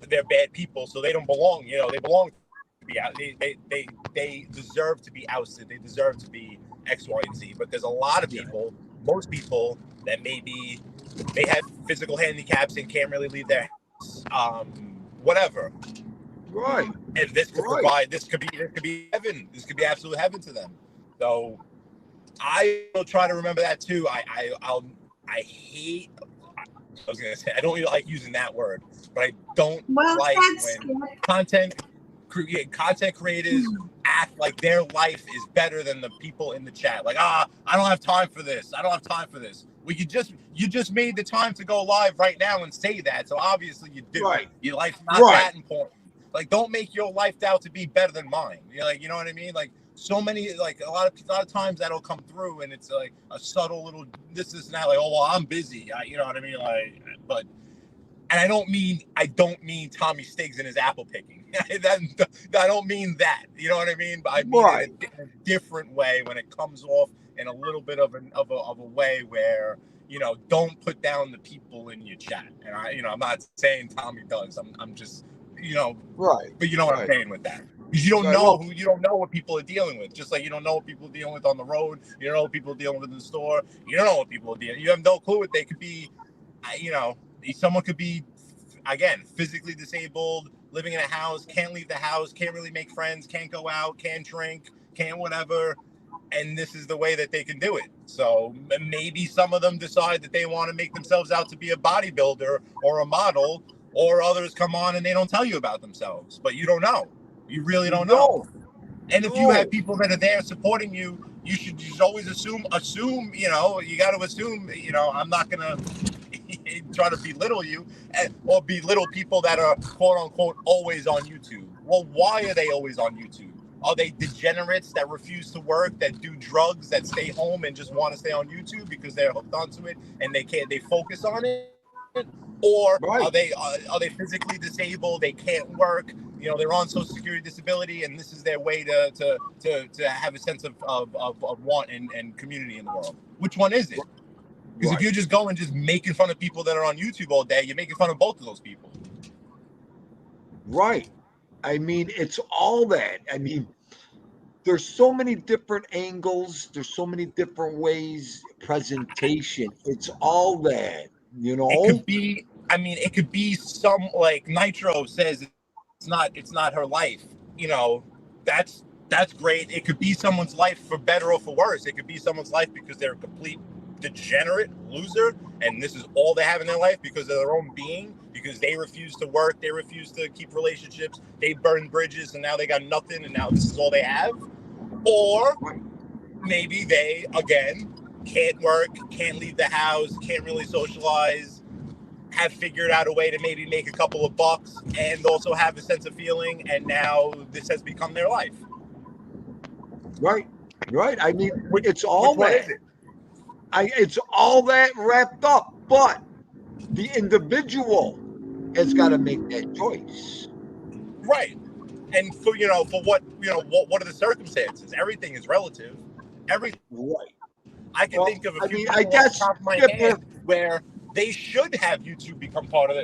they're bad people, so they don't belong. They belong to be out. They deserve to be ousted. They deserve to be X, Y, and Z. But there's a lot of people, most people, that maybe they have physical handicaps and can't really leave their house, whatever. Right. And this could provide. This could be heaven. This could be absolute heaven to them. So I will try to remember that too. I hate. I was gonna say I don't really like using that word, but I don't Well like said, when Skip. content creators act like their life is better than the people in the chat. Like, I don't have time for this. I don't have time for this. Well, you just made the time to go live right now and say that. So obviously you do. Right. Your life's not Right. that important. Like, don't make your life out to be better than mine. You're like, you know what I mean? Like, so many, like a lot of times that'll come through, and it's like a subtle little this and that. Like, oh well, I'm busy. You know what I mean? Like, but. And I don't mean Tommy Stiggs and his apple picking. I don't mean that. You know what I mean? But I mean Right. it in a different way when it comes off in a little bit of a way where, you know, don't put down the people in your chat. And I'm not saying Tommy does. I'm just, you know, Right. but you know what I'm saying with that. Because you don't know what people are dealing with. Just like you don't know what people are dealing with on the road. You don't know what people are dealing with in the store. You don't know what people are dealing. You have no clue what they could be. You know, someone could be, again, physically disabled, living in a house, can't leave the house, can't really make friends, can't go out, can't drink, can't whatever. And this is the way that they can do it. So maybe some of them decide that they want to make themselves out to be a bodybuilder or a model, or others come on and they don't tell you about themselves. But you don't know. You really don't know. And if you have people that are there supporting you, you should just always assume, you know, you got to assume, you know, I'm not going to try to belittle you or belittle people that are quote unquote always on YouTube. Well, why are they always on YouTube? Are they degenerates that refuse to work, that do drugs, that stay home and just want to stay on YouTube because they're hooked onto it and they focus on it? Or are they physically disabled? They can't work. You know, they're on Social Security disability, and this is their way to have a sense of want and community in the world. Which one is it? Because if you just go and just making fun of people that are on YouTube all day, you're making fun of both of those people. Right. I mean, it's all that. I mean, there's so many different angles. There's so many different ways, presentation. It's all that, you know. It could be, I mean, it could be some, like Nitro says it's not her life. You know, that's great. It could be someone's life for better or for worse. It could be someone's life because they're a complete degenerate loser, and this is all they have in their life because of their own being, because they refuse to work, they refuse to keep relationships, they burn bridges, and now they got nothing, and now this is all they have. Or maybe they, again, can't work, can't leave the house, can't really socialize, have figured out a way to maybe make a couple of bucks and also have a sense of feeling, and now this has become their life. Right. I mean, it's all that. It's all that wrapped up, but the individual has got to make that choice. Right. And for what are the circumstances? Everything is relative. Everything. Right. I can think of a few people I guess, off the top of my head where they should have YouTube become part of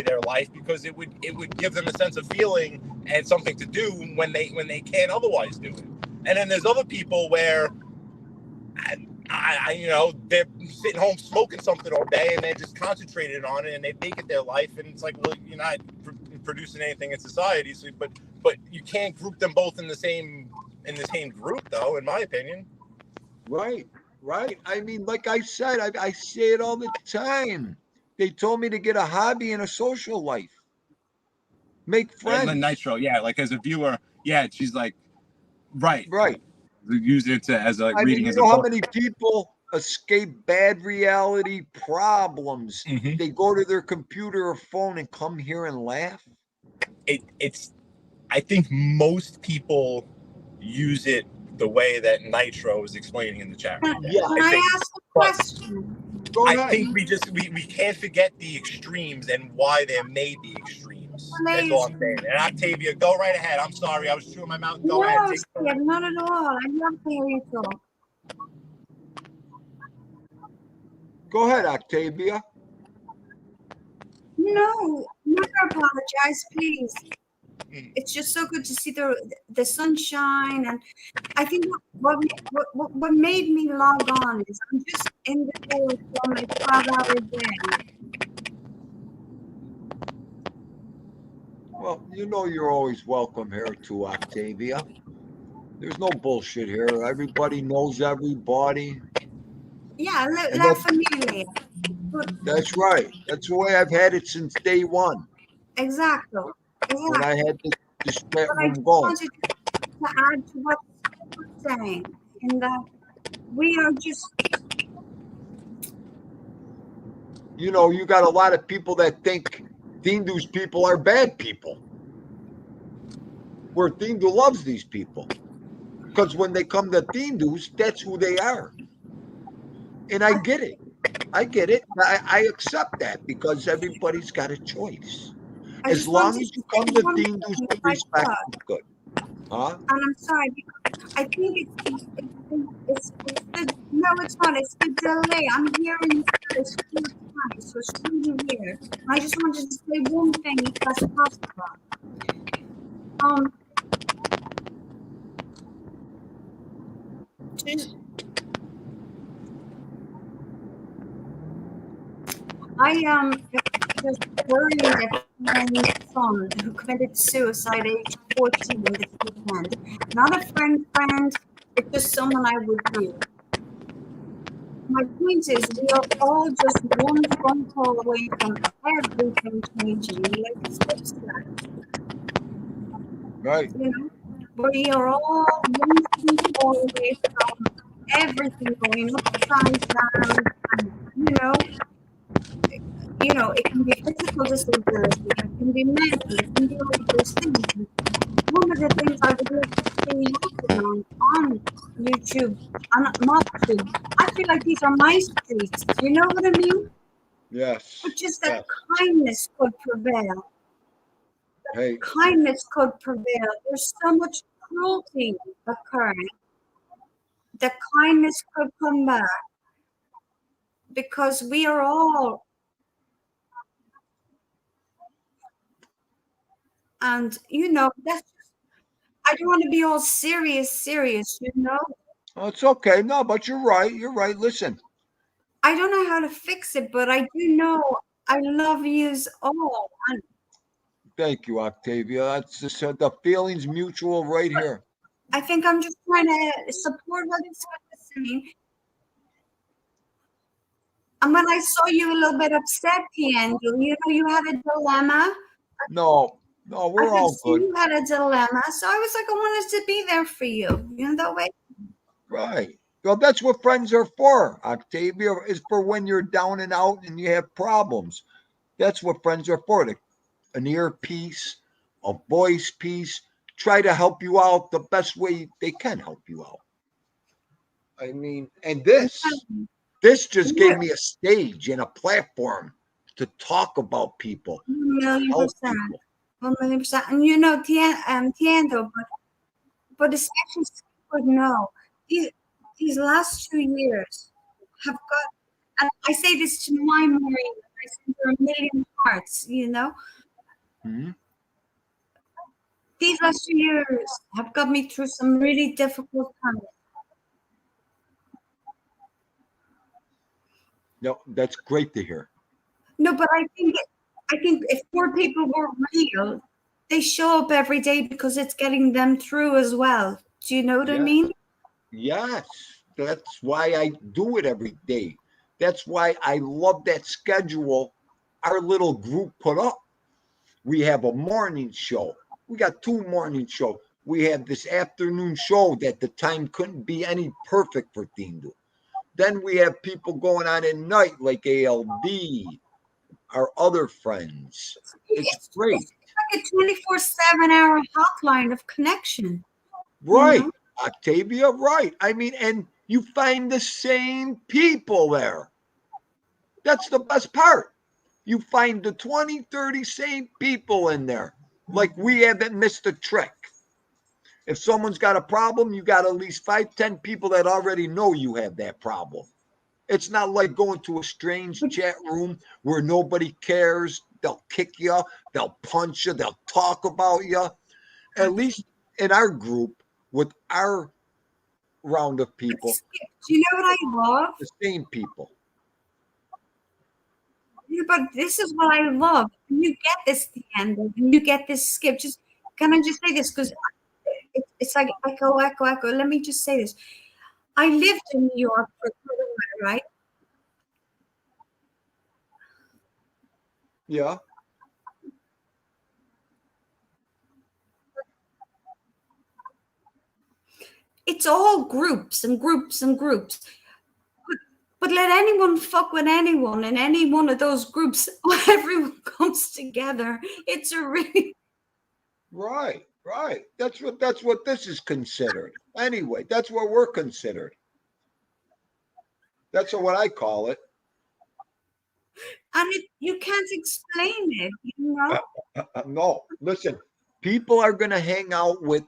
their life, because it would give them a sense of feeling and something to do when they can't otherwise do it. And then there's other people where they're sitting home smoking something all day and they're just concentrated on it and they make it their life, and it's like, well, you're not producing anything in society, so but you can't group them both in the same group, though, in my opinion. Right. I mean, like I said, I say it all the time. They told me to get a hobby and a social life. Make friends. And Nitro, yeah, like as a viewer, yeah, she's like, right. Use it as a reading. You know how many people escape bad reality problems? Mm-hmm. They go to their computer or phone and come here and laugh. I think most people use it the way that Nitro is explaining in the chat right now. Yeah, I ask a question? I think we can't forget the extremes and why there may be extremes. That's all I'm saying. And Octavia, go right ahead. I'm sorry, I was chewing my mouth. Go ahead. Not at all. I love to hear you talk. Go ahead, Octavia. No, never apologize, please. It's just so good to see the sunshine, and I think what made me log on is I'm just in the mood for my 12-hour day. Well, you know you're always welcome here too, Octavia. There's no bullshit here. Everybody knows everybody. Yeah, And La Familia. that's right. That's the way I've had it since day one Exactly. when I had this chat But I room just going. wanted to add to what you were saying, in that we are just, You know, you got a lot of people that think Dindu's people are bad people. Where Dindu loves these people. Because when they come to Dindu's, that's who they are. And I get it. I get it. I accept that because everybody's got a choice. I As just wanted long to as you say come to one Dindu's thing, with if I respect, could. it's good. Huh? And I'm sorry, because I think it's the, no, it's not. It's the delay. I'm hearing you guys 4 times, so it's really weird. I just wanted to say one thing, if that's possible. Just, I just buried a friend's son who committed suicide age 14 this weekend. Not a friend, but just someone I would know. My point is, we are all just one phone call away from everything changing. Like Skip said, Right. you know, we are all one phone call away from everything going upside down, and it can be physical disability, it can be mental, it can be all of those things. And one of the things I would love to see happen on YouTube, on MobTube, I feel like these are my streets. You know what I mean? Yes. But just Yes. that kindness could prevail. Hey. Kindness could prevail. There's so much cruelty occurring. The kindness could come back because we are all, and that's. I don't want to be all serious. Oh, it's okay. No, but you're right. You're right. Listen. I don't know how to fix it, but I do know I love yous all. And Thank you, Octavia. That's just the feeling's mutual right here. I think I'm just trying to support what this guy is saying. And when I saw you a little bit upset, Piangel, you had a dilemma. No, I we're could all see good. you had a dilemma. So I was like, I wanted to be there for you. That way. Right. Well, that's what friends are for. Octavia is for when you're down and out and you have problems. That's what friends are for. An ear piece, a voice piece. Try to help you out the best way they can help you out. I mean, and this just gave me a stage and a platform to talk about people, 1,000,000%. 1,000,000%. And Tiendo, but especially would know these last 2 years have got, and I say this to my Maureen, I send her a million hearts, Mm-hmm. These last 2 years have got me through some really difficult times. No, that's great to hear. No, but I think if more people were real, they show up every day because it's getting them through as well. Do you know what I mean? Yes, that's why I do it every day. That's why I love that schedule our little group put up. We have a morning show. We got 2 morning shows. We have this afternoon show that the time couldn't be any perfect for Tindu. Then we have people going on at night like ALB, our other friends. It's great. It's like a 24/7 hotline of connection. Right. Octavia, right. I mean, and you find the same people there. That's the best part. You find the 20, 30 same people in there. Like we haven't missed a trick. If someone's got a problem, you got at least 5, 10 people that already know you have that problem. It's not like going to a strange chat room where nobody cares. They'll kick you, they'll punch you, they'll talk about you. At least in our group, with our round of people, do you know what I love? the same people. Yeah, but this is what I love. When you get this end, when you get this skip, just can I just say this? Because it's like echo. Let me just say this. I lived in New York for quite a while. right? Yeah. It's all groups and groups and groups. But let anyone fuck with anyone in any one of those groups, everyone comes together. It's a really Right. That's what this is considered. Anyway, that's what we're considered. That's what I call it. and you can't explain it, you know? No, listen, people are going to hang out with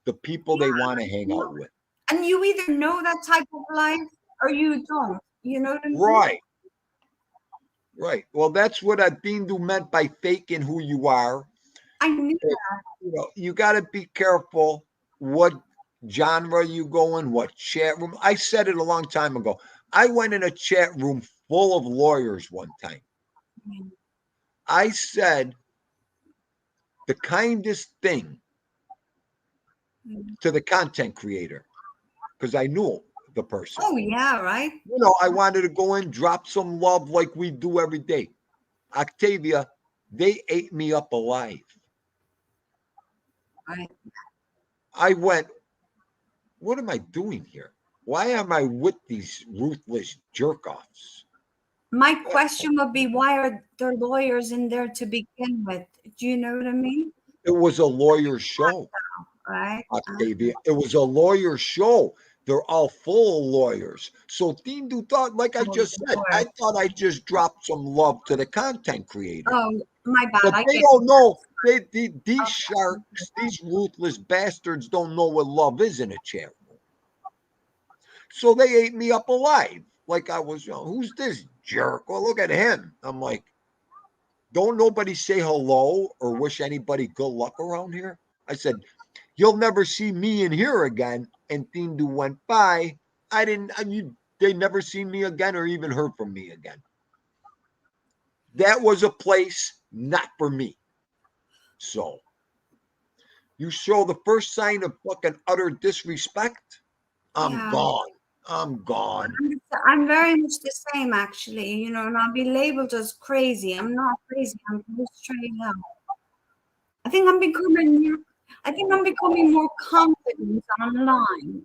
the people they want to hang out with. And you either know that type of life or you don't. You know what I mean? Right. Well, that's what Adindu meant by faking who you are. I knew that. You know, you got to be careful what genre you go in, what chat room. I said it a long time ago. I went in a chat room full of lawyers one time. I said the kindest thing to the content creator because I knew the person. Oh, yeah, right? You know, I wanted to go in, drop some love like we do every day. Octavia, they ate me up alive. Right. I went, what am I doing here? Why am I with these ruthless jerk-offs? My question would be, why are there lawyers in there to begin with? Do you know what I mean? It was a lawyer show, right? Octavia. It was a lawyer show. They're all full of lawyers. So Tindu thought, like I just said, I thought I just dropped some love to the content creator. Oh, my bad. But they don't know. These sharks, these ruthless bastards don't know what love is in a chat room. So they ate me up alive. Like I was, you know, who's this jerk? Well, look at him. I'm like, don't nobody say hello or wish anybody good luck around here? I said, you'll never see me in here again. And Tindu went by. They never seen me again or even heard from me again. That was a place not for me. So you show the first sign of fucking utter disrespect, I'm gone. I'm gone. I'm very much the same, actually, you know, and I'll be labeled as crazy. I'm not crazy. I'm just straight up. I think I'm becoming more confident online.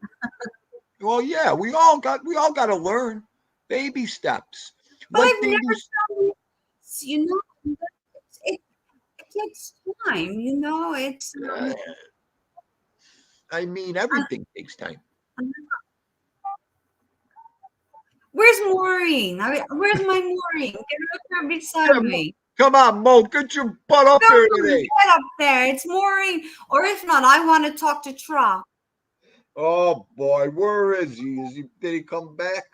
Well, yeah, we all got to learn baby steps. But I've never done this, you know. It takes time, you know. It's. I mean, everything takes time. Where's Maureen? Where's my Maureen? Get up there beside me. Come on, Mo, get your butt up there today. Get up there. It's Maureen. Or if not, I want to talk to Troc. Oh boy, where is he? Did he come back?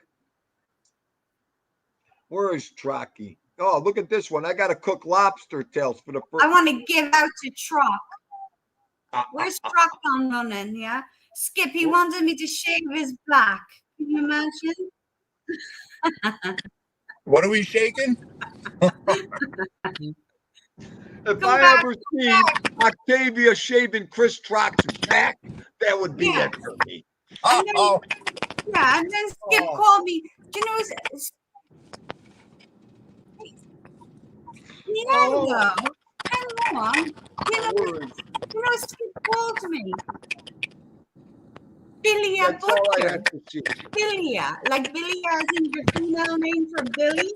Where is Trocky? Oh, look at this one. I got to cook lobster tails for the first. I want to give out to Troc. Where's Troc on running? Yeah, Skip. He wanted me to shave his back. Can you imagine? What are we shaking? If I ever see Octavia shaving Chris Trock's back, that would be it for me. Yeah, and then Skip called me. Do you know? Hang on. You know, Skip called me. Bilia Butcher. Bilia, like Billy as in your female name for Billy.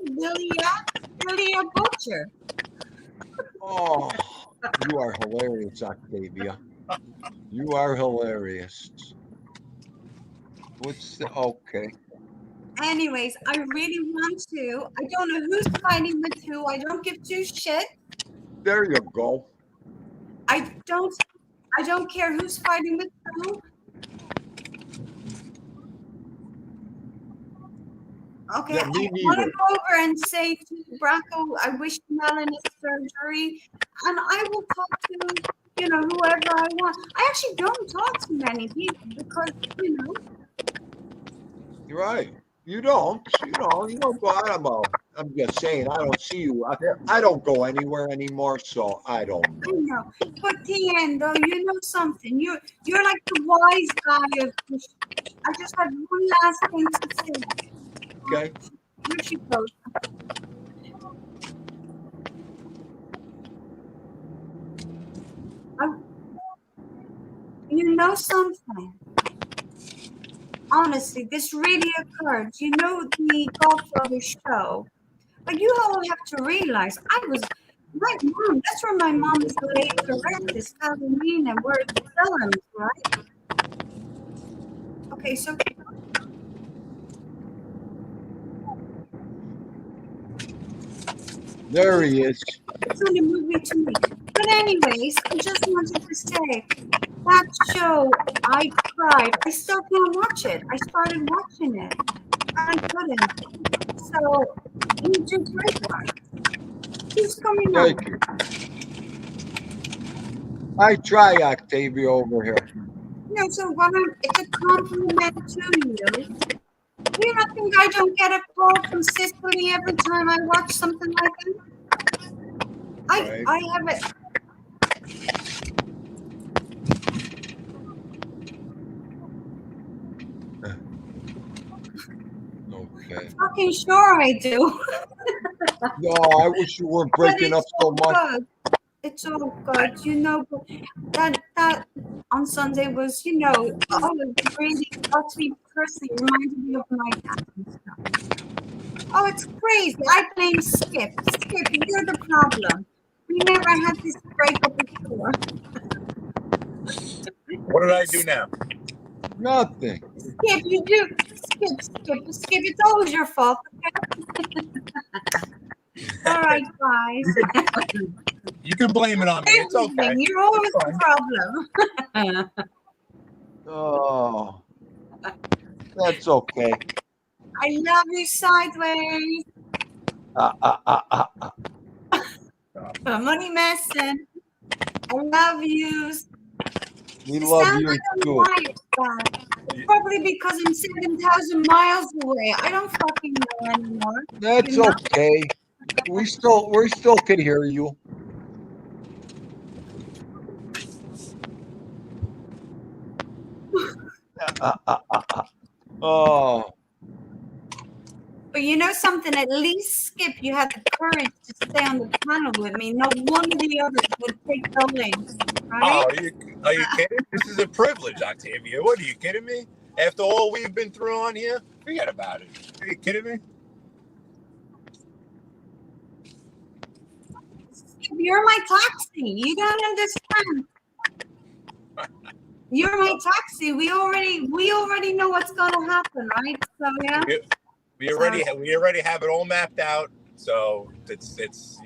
Bilia Butcher. Oh, you are hilarious, Octavia. You are hilarious. Okay. Anyways, I really want to. I don't know who's fighting with who. I don't give two shit. There you go. I don't care who's fighting with who. Okay, yeah, I want to go over and say to Bracco, I wish him well in his surgery, and I will talk to, you know, whoever I want. I actually don't talk to many people because, you know. You're right. You don't. You don't go out. I'm just saying, I don't see you. I don't go anywhere anymore, so I don't know. I know. But Tien, though, you know something. You're like the wise guy of. I just had one last thing to say. Okay. Here she goes. You know something? Honestly, this really occurred. You know the Godfather show? But you all have to realize my mom, that's where my mom is laid to rest, is Halloween and we're the villains, right? Okay, so There he is. it's in the movie to me. But anyways, I just wanted to say that show, I cried. I still can't watch it. I started watching it. I couldn't. So you do great work. Who's coming Thank on? you. I try, Octavia, over here. No, so it's a compliment to you. You don't think I don't get a call from Sicily every time I watch something like that? Right. I have it. Okay. Fucking sure I do. No, I wish you weren't But breaking up it's so all much. good. It's all good. You know, that on Sunday was, you know, all of the really utterly cursing reminded me of my dad and stuff. Oh, it's crazy. I blame Skip. Skip, you're the problem. We never had this breakup before. What did I do now? Nothing. Skip, you do. Skip. It's always your fault. Okay? All right, guys. You can blame it on me. It's okay. Everything. You're always the problem. Oh, that's okay. I love you sideways. Money messing. I love yous. We It love sounds you like I'm too. wired, but it's probably because I'm 7,000 miles away. I don't fucking know anymore. That's You know? okay. We still can hear you. Oh, But you know something? At least, Skip, you had the courage to stay on the panel with me. No one of the others would take the links, right? Oh, are you kidding? This is a privilege, Octavia. What, are you kidding me? After all we've been through on here, forget about it. Are you kidding me? Skip, you're my taxi. You don't understand. You're my taxi. We already know what's gonna happen, right? So yeah. We already have it all mapped out. So it's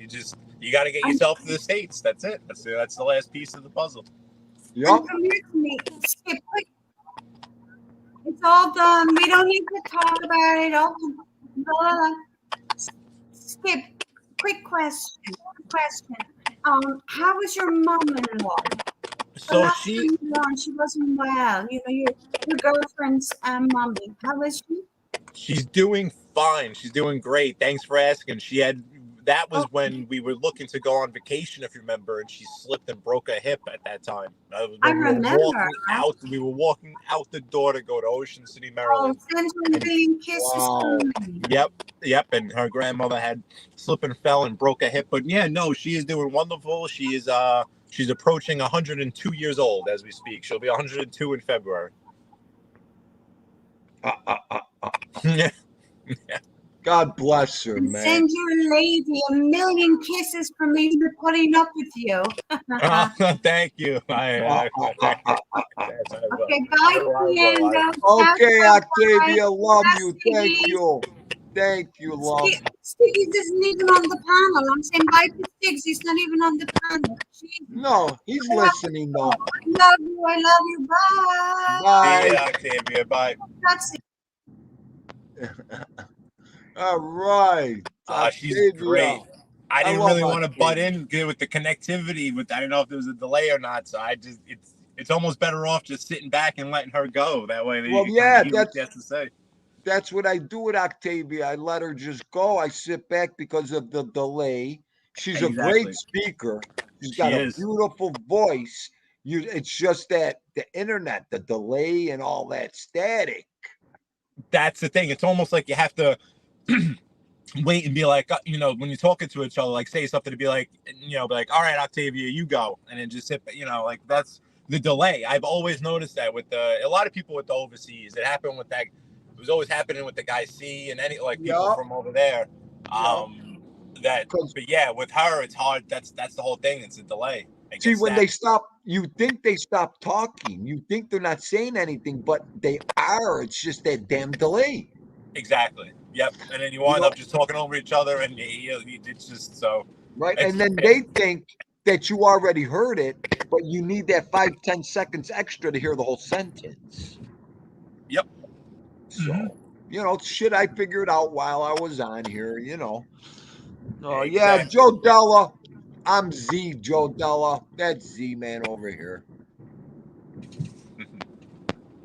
you got to get yourself to the States. That's it. That's the last piece of the puzzle. yep. And come here to me. Skip, quick. It's all done. We don't need to talk about it. All done. Skip, quick question. How was your mom-in-law? So she wasn't well. You know, your girlfriend's mommy. How was she? She's doing fine. She's doing great. Thanks for asking. That was when we were looking to go on vacation, if you remember, and she slipped and broke her hip at that time. I remember. We were walking out the door to go to Ocean City, Maryland. Oh, send her a billion kisses from me. Yep. And her grandmother had slipped and fell and broke her hip. But yeah, no, she is doing wonderful. She's approaching 102 years old as we speak. She'll be 102 in February. Yeah. God bless her, and man. send your lady a million kisses for me for putting up with you. Thank you. Okay, bye, Piendo. Okay, Octavia, love you. Thank you, love. Stiggy's isn't even on the panel. I'm saying bye to Stiggs. He's not even on the panel. Jesus. No, he's listening though. I love you. Bye. Bye. See ya, Octavia. Bye. That's it. All right. She's great. I didn't really want to butt in with the connectivity. I didn't know if there was a delay or not. So it's almost better off just sitting back and letting her go. That way, well, yeah, that's what she has to say. That's what I do with Octavia. I let her just go. I sit back because of the delay. She's a great speaker. She's got a beautiful voice. It's just that the internet, the delay, and all that static. that's the thing. It's almost like you have to wait and be like, you know, when you're talking to each other, like say something to be like, you know, be like, all right, Octavia, you go, and then just sit, you know, like that's the delay. I've always noticed that with a lot of people with the overseas. It happened with that. It was always happening with the guy C and any like people Yup. from over there. That, 'Cause- but yeah, with her, it's hard. That's the whole thing. It's a delay. It See, gets when they snappy. stop, you think they stop talking. You think they're not saying anything, but they are. It's just that damn delay. Exactly. Yep. And then you You wind know, up just talking over each other, and it's just so. right? It's, And then they think that you already heard it, but you need that 5-10 seconds extra to hear the whole sentence. Yep. So, you know, shit I figured out while I was on here, you know. Oh, yeah, Exactly. Joe Della. I'm Z, Joe Della. That's Z man over here.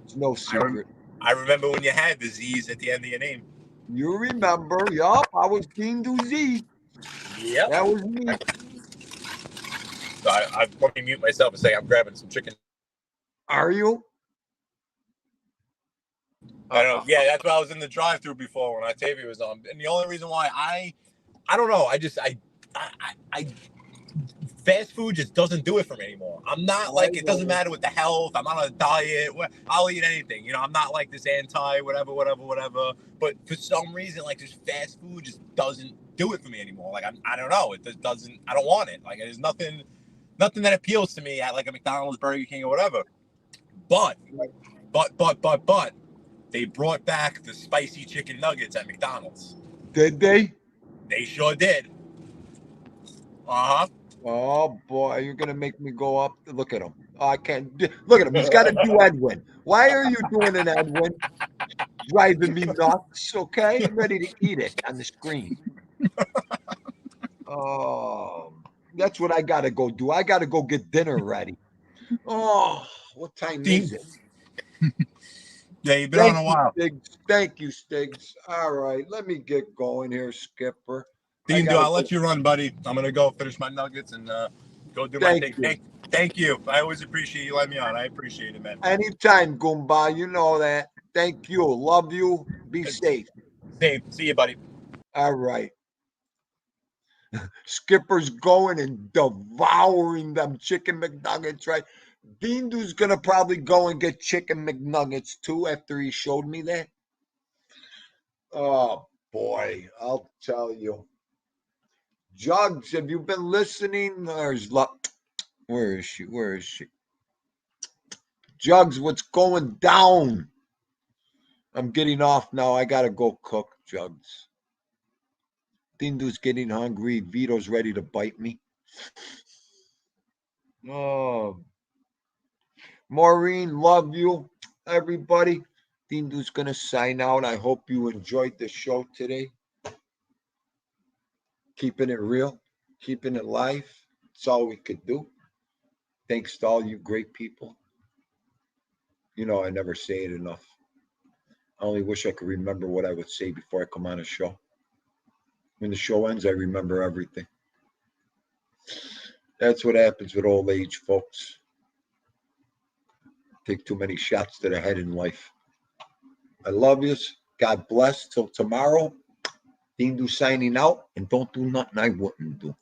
It's no secret. I remember when you had the Z's at the end of your name. You remember, yup, I was Dean Do Z. Yep. That was me. So I let me mute myself and say I'm grabbing some chicken. Are you? I don't know. Yeah, that's what I was in the drive-through before when Octavia was on. And the only reason why I don't know. I fast food just doesn't do it for me anymore. I'm not like, it doesn't matter with the health. I'm on a diet. I'll eat anything. You know, I'm not like this anti whatever. But for some reason, like this fast food just doesn't do it for me anymore. Like I don't know. It just doesn't. I don't want it. Like there's nothing that appeals to me at like a McDonald's, Burger King, or whatever. But they brought back the spicy chicken nuggets at McDonald's. Did they? They sure did. Uh-huh. Oh boy, you're gonna make me go up. Look at him. Oh, I can't look at him. He's got to do Edwin. Why are you doing an Edwin? Driving me nuts. Okay, I'm ready to eat it on the screen. Oh, that's what I gotta go do. I gotta go get dinner ready. Oh, what time is it? Yeah, you've been on a while. Stiggs. Thank you, Stiggs. All right, let me get going here, Skipper. Dean, I'll let you run, buddy. I'm gonna go finish my nuggets and go do my thing. Thank you. I always appreciate you letting me on. I appreciate it, man. Anytime, Goomba. You know that. Thank you. Love you. Be safe. Same. See you, buddy. All right. Skipper's going and devouring them chicken McNuggets, right? Dindu's gonna probably go and get chicken McNuggets too after he showed me that. Oh boy, I'll tell you. Jugs, have you been listening? There's luck. Where is she? Where is she? Jugs, what's going down? I'm getting off now. I gotta go cook, Jugs. Dindu's getting hungry. Vito's ready to bite me. Oh, Maureen, love you, everybody. Dindu's gonna sign out. I hope you enjoyed the show today. Keeping it real, keeping it live. It's all we could do. Thanks to all you great people. You know, I never say it enough. I only wish I could remember what I would say before I come on a show. When the show ends, I remember everything. That's what happens with old age, folks. Take too many shots to the head in life. I love yous. God bless. Till tomorrow. Dindu signing out. And don't do nothing I wouldn't do.